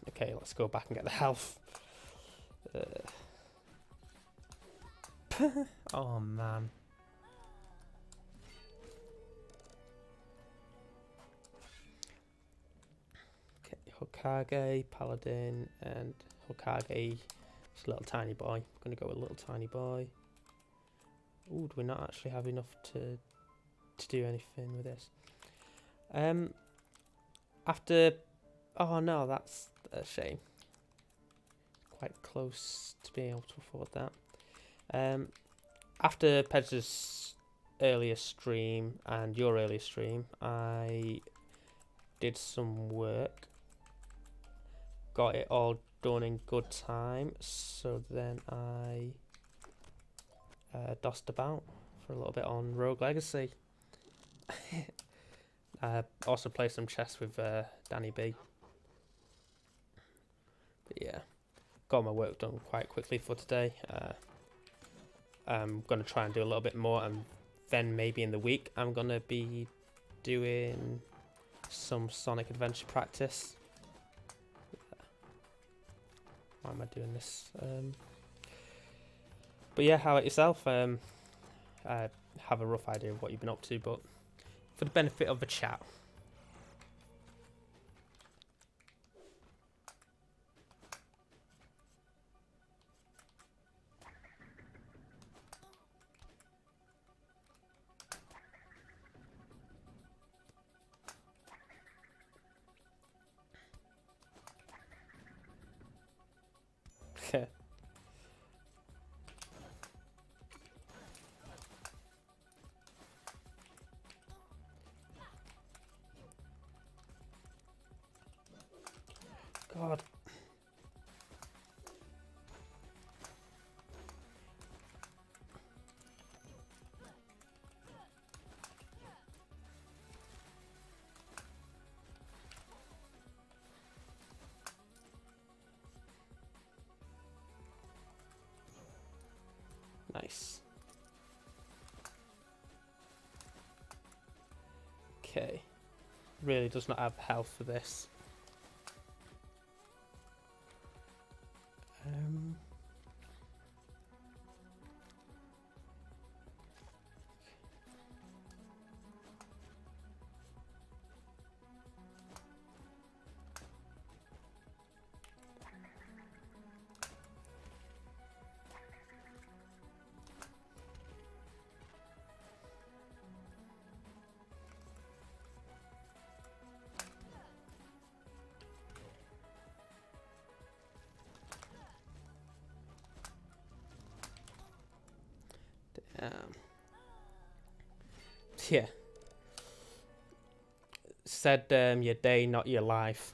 Okay, let's go back and get the health. Oh man. Okay, Hokage, Paladin, and Hokage. It's a little tiny boy. I'm gonna go with a little tiny boy. Ooh, do we not actually have enough to do anything with this? After. Oh no, that's a shame. Quite close to being able to afford that. After Pedro's earlier stream and your earlier stream, I did some work. Got it all done in good time, so then I dossed about for a little bit on Rogue Legacy. Also played some chess with Danny B. But yeah, got my work done quite quickly for today. I'm going to try and do a little bit more, and then maybe in the week I'm going to be doing some Sonic Adventure practice. Why am I doing this? But yeah, how about yourself? I have a rough idea of what you've been up to, but for the benefit of the chat. Okay. God. Nice. Okay. Really does not have health for this. Yeah. Said your day, not your life.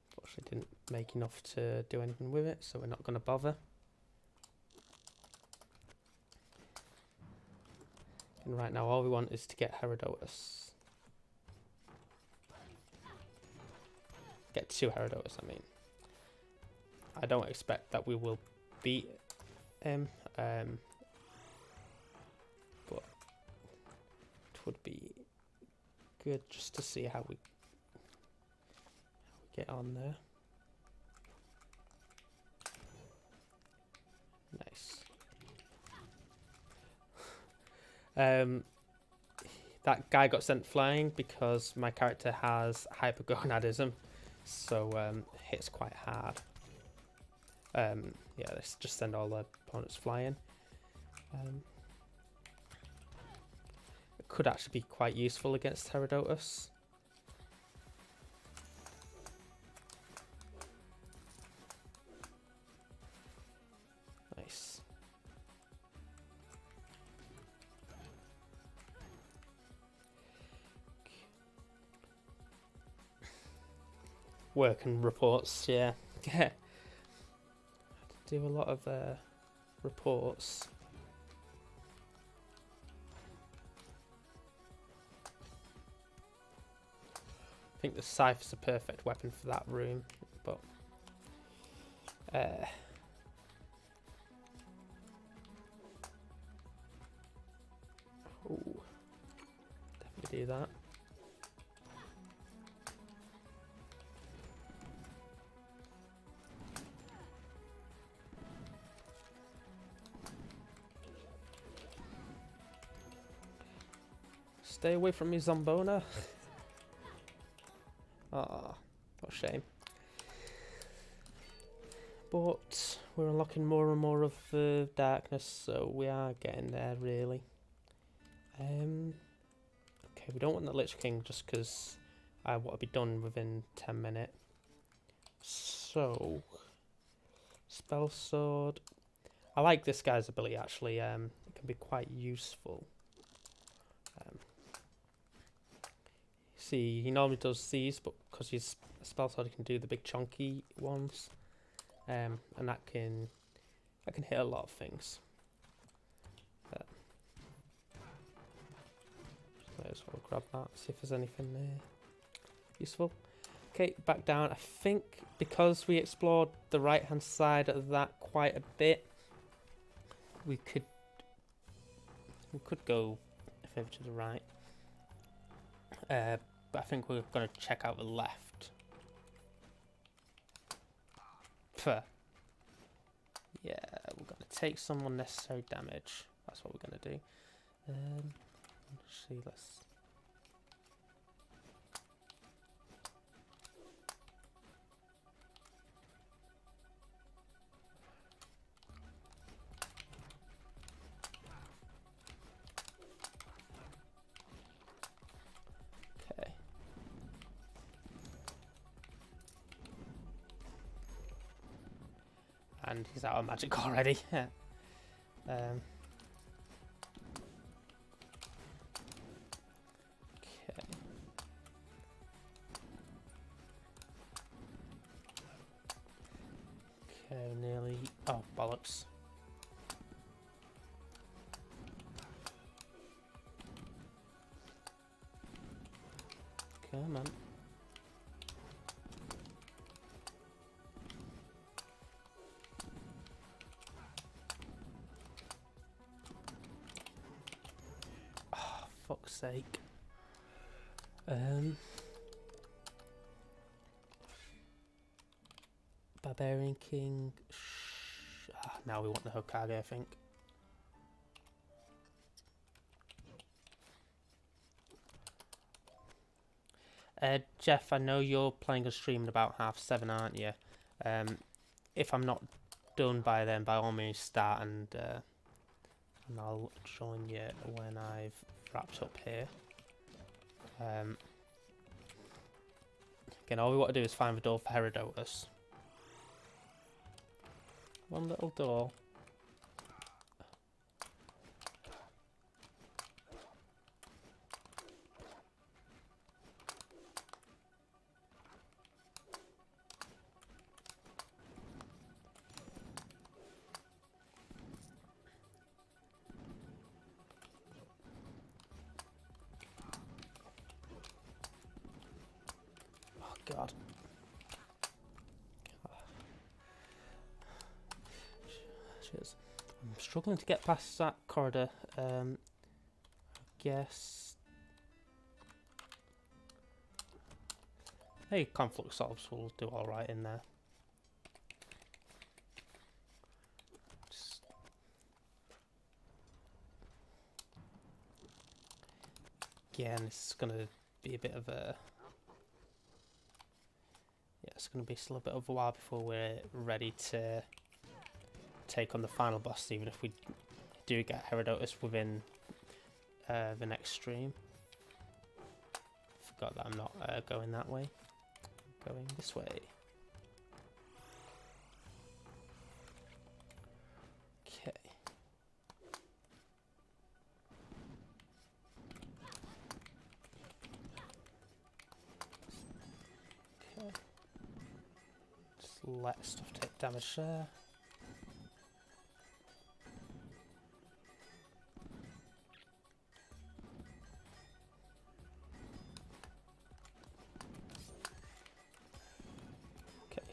Unfortunately, didn't make enough to do anything with it, so we're not going to bother. And right now, all we want is to get Herodotus. Get 2 Herodotus, I mean. I don't expect that we will beat him, but it would be good just to see how we get on there. Nice. That guy got sent flying because my character has hypergonadism, so hits quite hard. Yeah, let's just send all the opponents flying. It could actually be quite useful against Herodotus. Nice. Working reports, yeah. Do a lot of reports. I think the scythe is a perfect weapon for that room, but ooh, definitely do that. Stay away from me, Zombona. Ah, what a shame. But we're unlocking more and more of the darkness, so we are getting there, really. Okay, we don't want the Lich King just because I want to be done within 10 minutes. So, Spell Sword. I like this guy's ability, actually. It can be quite useful. See, he normally does these, but because he's a Spell Sword, he can do the big chunky ones. And that can hit a lot of things. Might as well grab that, see if there's anything there useful. Okay, back down. I think because we explored the right hand side of that quite a bit, we could go further to the right. But I think we're going to check out the left. Yeah, we're going to take some unnecessary damage. That's what we're going to do. Let's see, okay. And he's out of magic already. Okay, nearly. Oh, bollocks. Come on. Oh, fuck's sake. Barbarian King. Now we want the Hokage, I think. Jeff, I know you're playing a stream at about 7:30, aren't you? If I'm not done by then, by all means start and and I'll join you when I've wrapped up here. Again, all we want to do is find the door for Herodotus. One little door. God. Cheers. I'm struggling to get past that corridor. I guess. Hey, conflict solves will do alright in there. Again, this is going to be a bit of a. Yeah, it's going to be still a bit of a while before we're ready to take on the final boss, even if we do get Herodotus within the next stream. Forgot that I'm not going that way. I'm going this way. Okay. Okay. Just let stuff take damage there.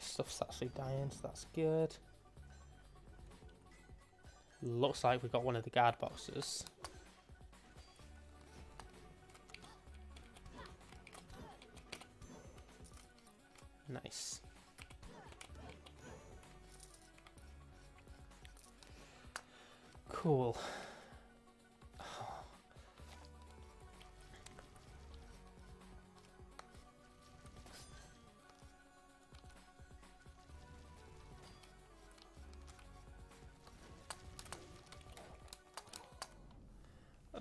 Stuff's actually dying, so that's good. Looks like we got one of the guard boxes. Nice. Cool.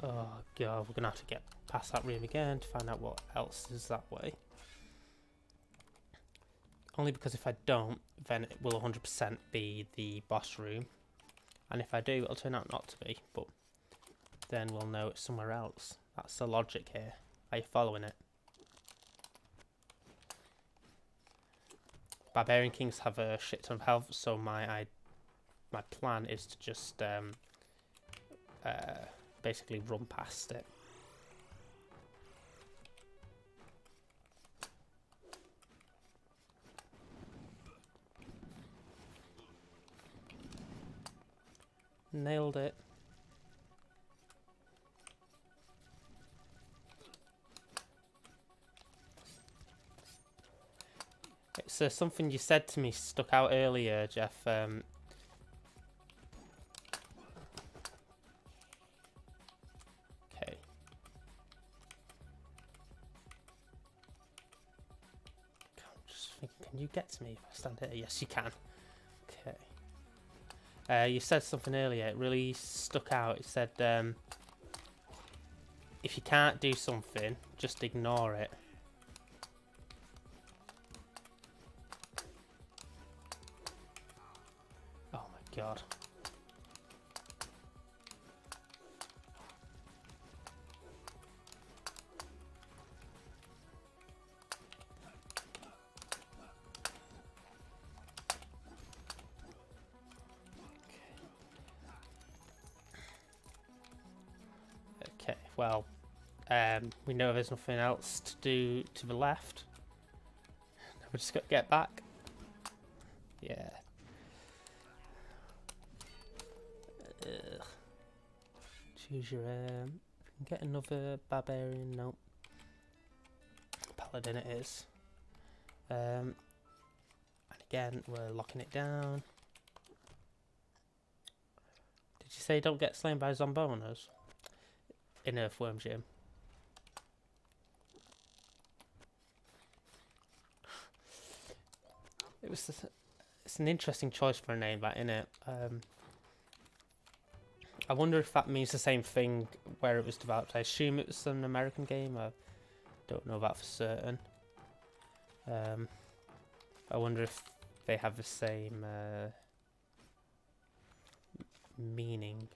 Oh god, we're gonna have to get past that room again to find out what else is that way. Only because if I don't, then it will 100% be the boss room. And if I do, it'll turn out not to be, but then we'll know it's somewhere else. That's the logic here. Are you following it? Barbarian Kings have a shit ton of health, so my plan is to just basically run past it. Nailed it. It's something you said to me stuck out earlier, Jeff. Okay. I'm just thinking, can you get to me if I stand here? Yes, you can. Okay. You said something earlier. It really stuck out. It said, if you can't do something, just ignore it. God. Okay, well, we know there's nothing else to do to the left. We just got to get back. Yeah. Choose your get another barbarian. Nope. Paladin it is. And again, we're locking it down. Did you say don't get slain by zombonas in Earthworm Jim? It's an interesting choice for a name, that, innit? I wonder if that means the same thing where it was developed. I assume it was an American game. I don't know that for certain. I wonder if they have the same meaning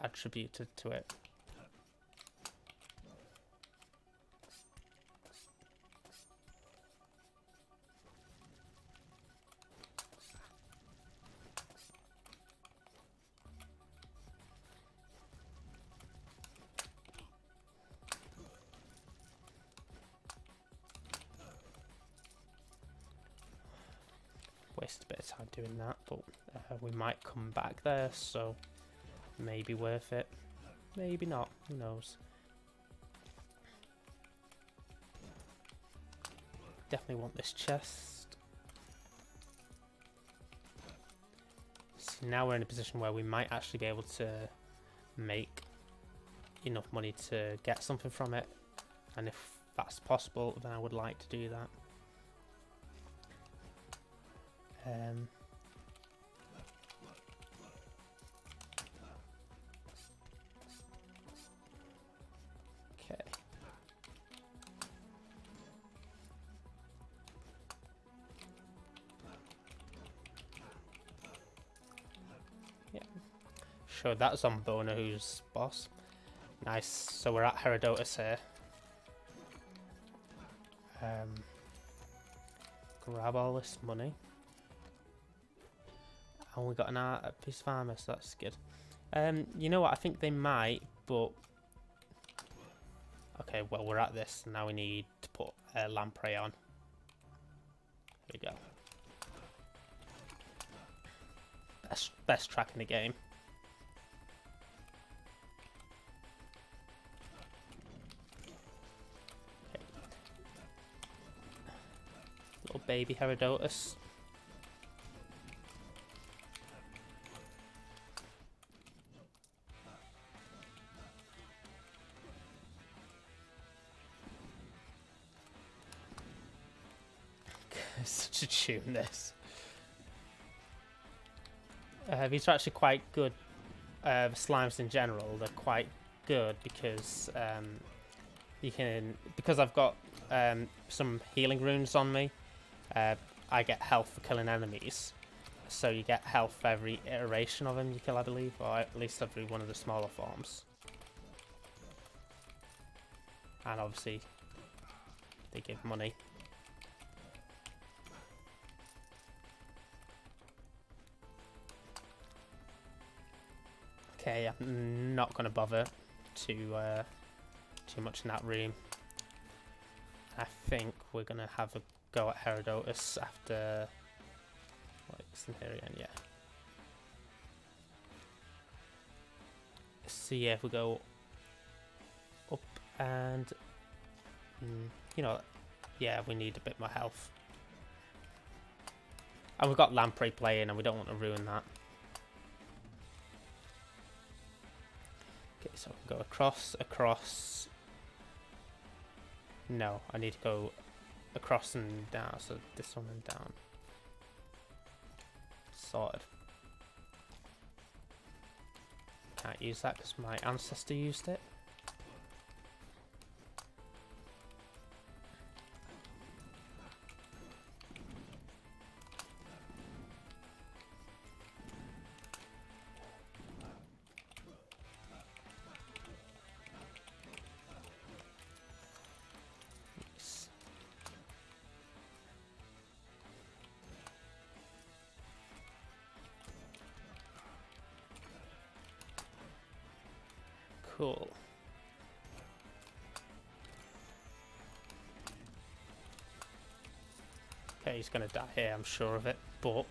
attributed to it. Waste a bit of time doing that, but we might come back there, so maybe worth it. Maybe not, who knows. Definitely want this chest. So now we're in a position where we might actually be able to make enough money to get something from it, and if that's possible, then I would like to do that. Okay. Yeah. Sure, that's on Bona, who's boss. Nice. So we're at Herodotus here. Grab all this money. And we got a piece of armor, so that's good. You know what? I think they might, but okay. Well, we're at this now. We need to put lamprey on. There we go. Best track in the game. Okay. Little baby Herodotus. Such a tune, this. These are actually quite good. Slimes in general, they're quite good because you can, because I've got some healing runes on me. I get health for killing enemies, so you get health for every iteration of them you kill, I believe, or at least every one of the smaller forms. And obviously, they give money. Okay, I'm not going to bother too much in that room. I think we're going to have a go at Herodotus after... What's in here again? Yeah. So yeah, if we go up and... you know, yeah, we need a bit more health. And we've got Lamprey playing and we don't want to ruin that. Okay, so we go across. No, I need to go across and down, so this one and down. Sorted. Can't use that because my ancestor used it. Cool. Okay, he's gonna die here, I'm sure of it, but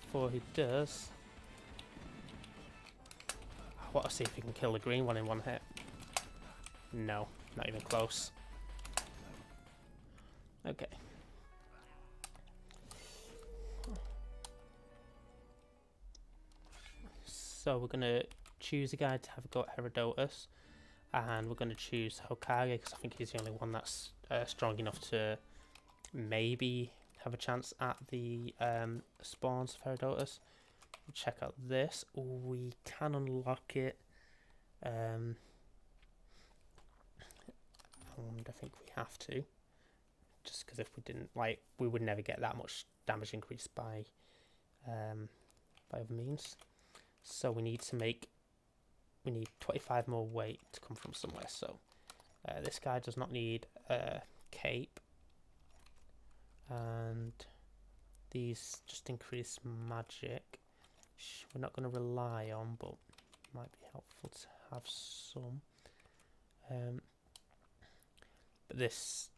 before he does, I want to see if he can kill the green one in one hit. No, not even close. Okay. So we're going to choose a guy to have a go at Herodotus, and we're going to choose Hokage because I think he's the only one that's strong enough to maybe have a chance at the spawns of Herodotus. check out this. We can unlock it. And I think we have to. Just because if we didn't, like, we would never get that much damage increase by other means. So we need 25 more weight to come from somewhere. So this guy does not need a cape, and these just increase magic, which we're not going to rely on, but might be helpful to have some. But this,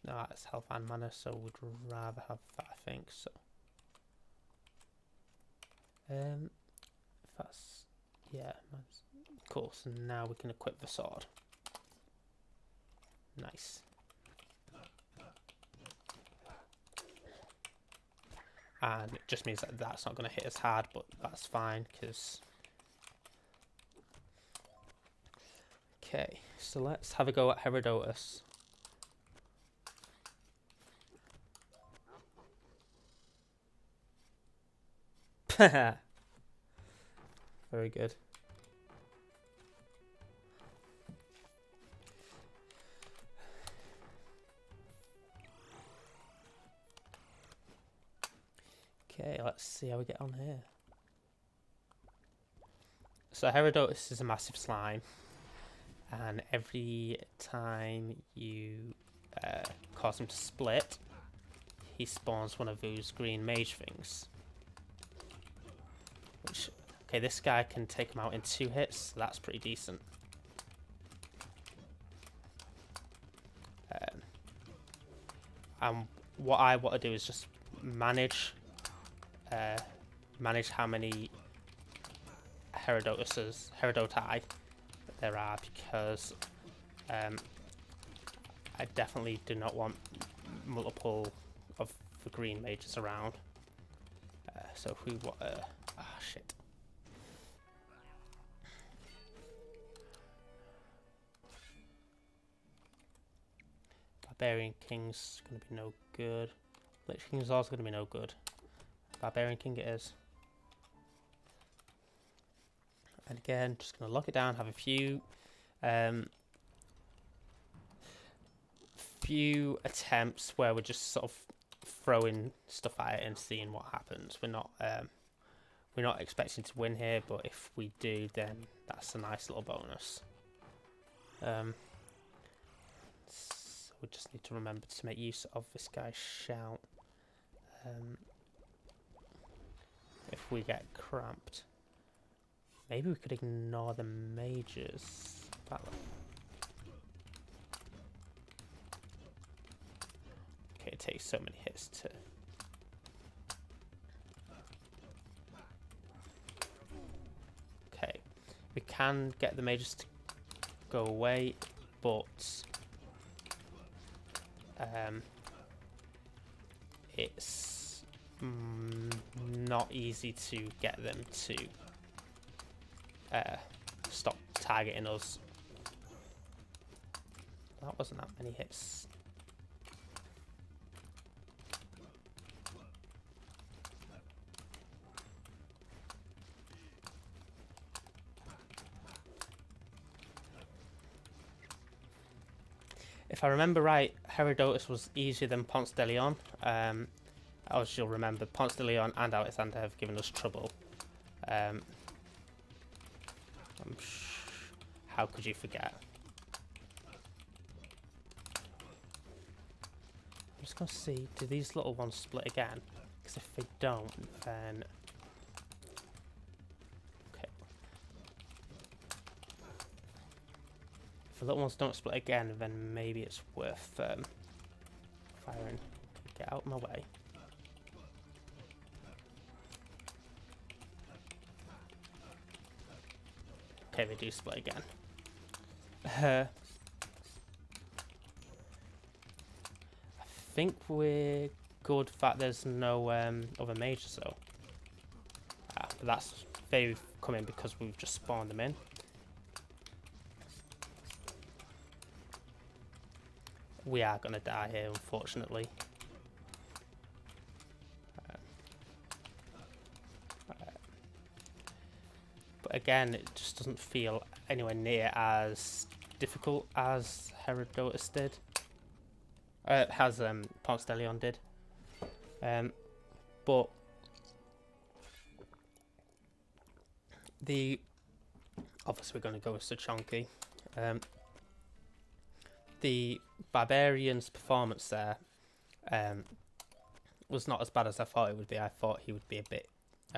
no, that's health and mana, so we'd rather have that, I think. So, that's, yeah, cool. So now we can equip the sword. Nice. And it just means that that's not going to hit as hard, but that's fine, because... Okay, so let's have a go at Herodotus. Very good. Okay, let's see how we get on here. So Herodotus is a massive slime, and every time you cause him to split, he spawns one of those green mage things. Which, okay, this guy can take him out in 2 hits, so that's pretty decent. And what I want to do is just manage how many Herodoti there are, because I definitely do not want multiple of the green mages around. So if we want shit. Barbarian King's gonna be no good. Lich King's also gonna be no good. Barbarian King it is. And again, just gonna lock it down, have a few attempts where we're just sort of throwing stuff at it and seeing what happens. We're not expecting to win here, but if we do, then that's a nice little bonus. So we just need to remember to make use of this guy's shout. If we get cramped, maybe we could ignore the mages. Okay, it takes so many hits to... Okay, we can get the mages to go away, but it's not easy to get them to stop targeting us. That wasn't that many hits. If I remember right, Herodotus was easier than Ponce de Leon. As you'll remember, Ponce de Leon and Alexander have given us trouble. How could you forget? I'm just going to see, do these little ones split again? Because if they don't, then... Okay. If the little ones don't split again, then maybe it's worth firing. Get out of my way. Okay, they do split again. I think we're good that there's no other mages though. But that's they've come in because we've just spawned them in. We are gonna die here, unfortunately. again, it just doesn't feel anywhere near as difficult as Herodotus did. Has Ponce de Leon did. But obviously we're going to go with Sachonki. The Barbarian's performance there was not as bad as I thought it would be. I thought he would be a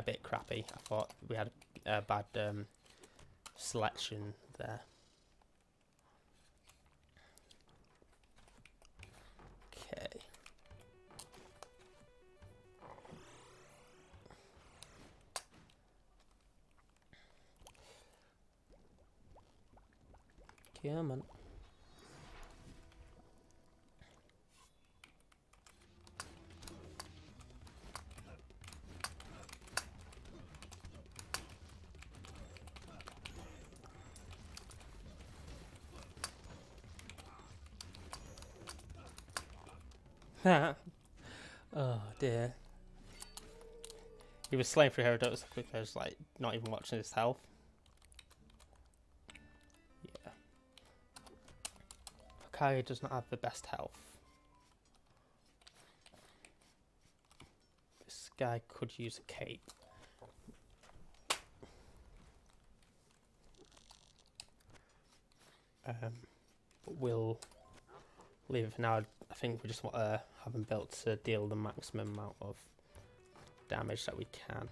bit crappy. I thought we had a bad selection there. Okay. Come on. Oh dear. He was slain through Herodotus so quick I was like not even watching his health. Yeah. Hokai does not have the best health. This guy could use a cape. But we'll leave it for now. I think we just want to have him built to deal the maximum amount of damage that we can.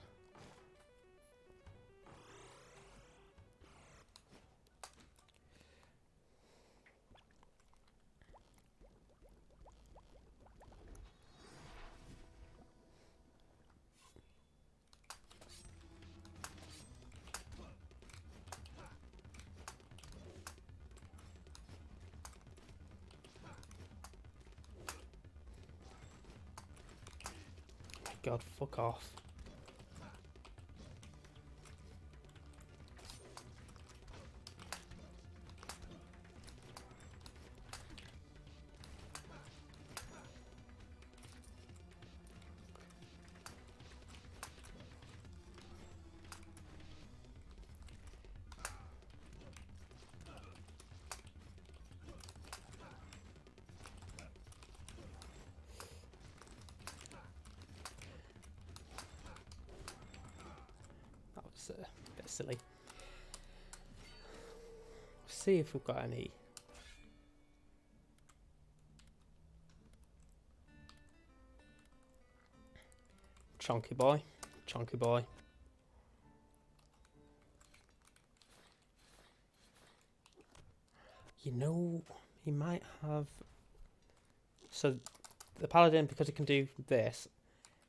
God, fuck off. A bit silly. See if we've got any. Chunky boy. Chunky boy. You know, he might have. So the paladin, because he can do this,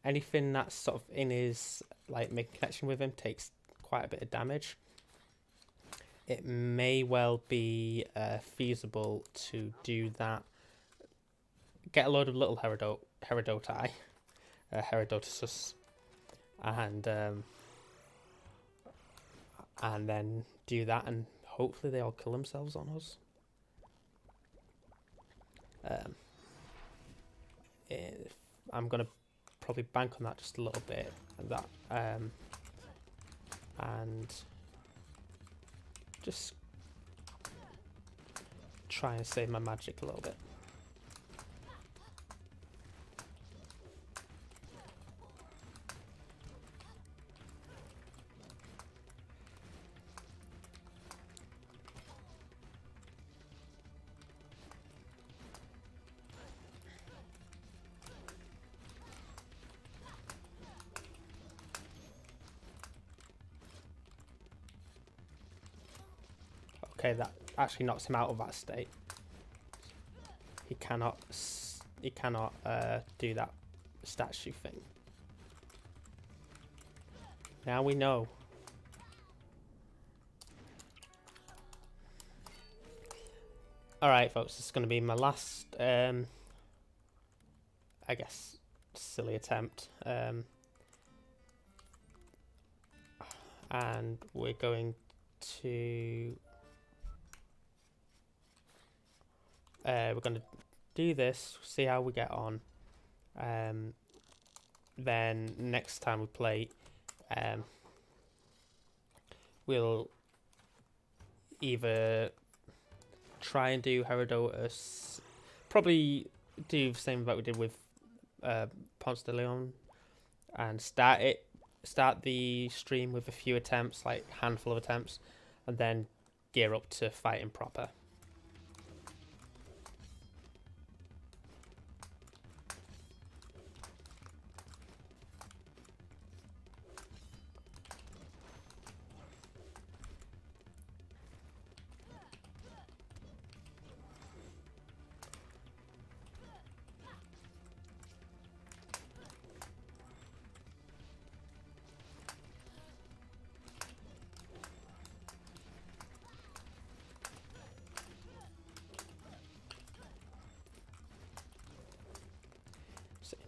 anything that's sort of in his like making connection with him takes quite a bit of damage. It may well be feasible to do that. Get a load of little Herodoti, Herodotus, and then do that, and hopefully they all kill themselves on us. I'm gonna probably bank on that just a little bit, and just try and save my magic a little bit. Okay, that actually knocks him out of that state. He cannot do that statue thing. Now we know. Alright folks, this is going to be my last, I guess, silly attempt. And we're going to... we're going to do this, see how we get on. Then next time we play, we'll either try and do Herodotus, probably do the same like we did with Ponce de Leon, and start the stream with a few attempts, like handful of attempts, and then gear up to fighting proper.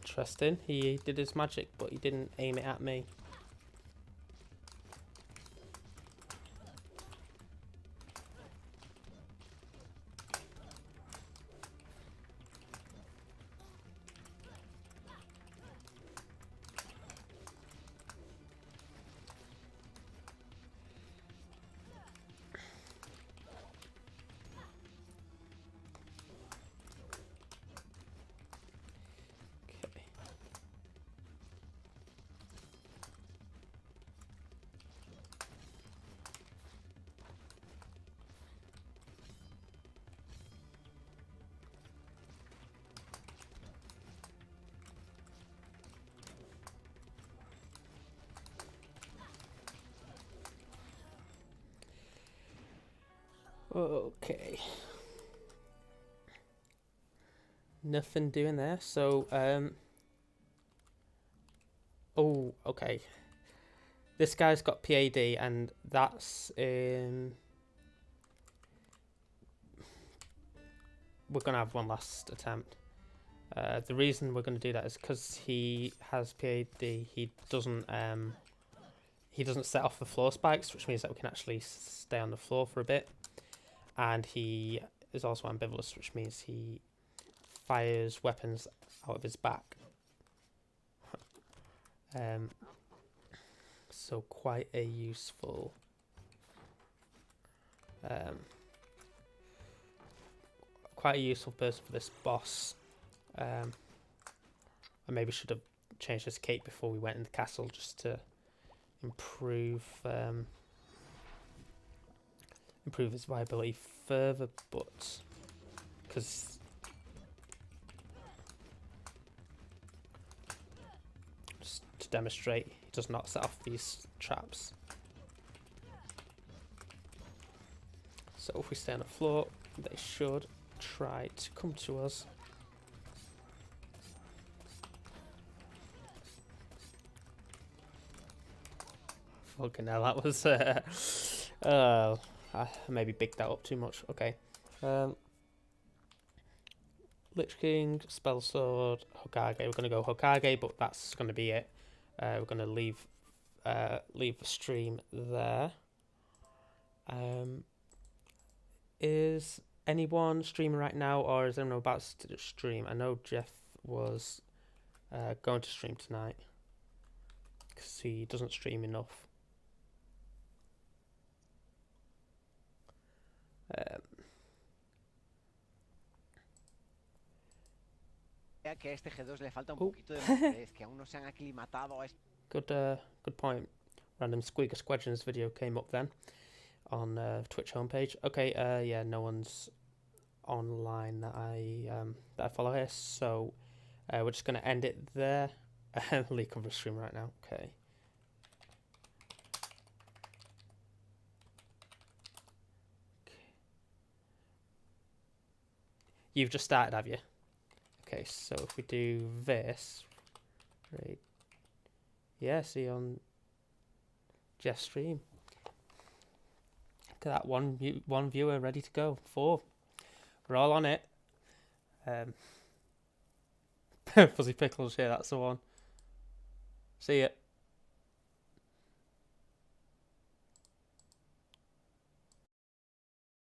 Interesting. He did his magic, but he didn't aim it at me. Okay. Nothing doing there. So, oh, okay. This guy's got PAD, and that's we're gonna have one last attempt. The reason we're gonna do that is because he has PAD. He doesn't set off the floor spikes, which means that we can actually stay on the floor for a bit. And he is also ambivalent, which means he fires weapons out of his back. So quite a useful person for this boss. I maybe should have changed his cape before we went in the castle, just to improve his viability further, but because just to demonstrate he does not set off these traps. So if we stay on the floor, they should try to come to us. Fucking hell, that was I maybe bigged that up too much. Okay. Lich King, Spell Sword, Hokage. We're gonna go Hokage, but that's gonna be it. We're gonna leave the stream there. Is anyone streaming right now, or is anyone about to stream? I know Jeff was going to stream tonight because he doesn't stream enough. Que a este G2 le falta un poquito de madurez, que aún no se han aclimatado a Good point. Random Squeaker Squadron's video came up then on Twitch homepage. Okay, yeah, no one's online that I follow here, so we're just gonna end it there. Leak of the stream right now. Okay. You've just started, have you? Okay, so if we do this, right? Yeah, see on Jeff's stream. Look at that, one viewer ready to go. 4. We're all on it. Fuzzy Pickles, yeah, that's the one. See ya.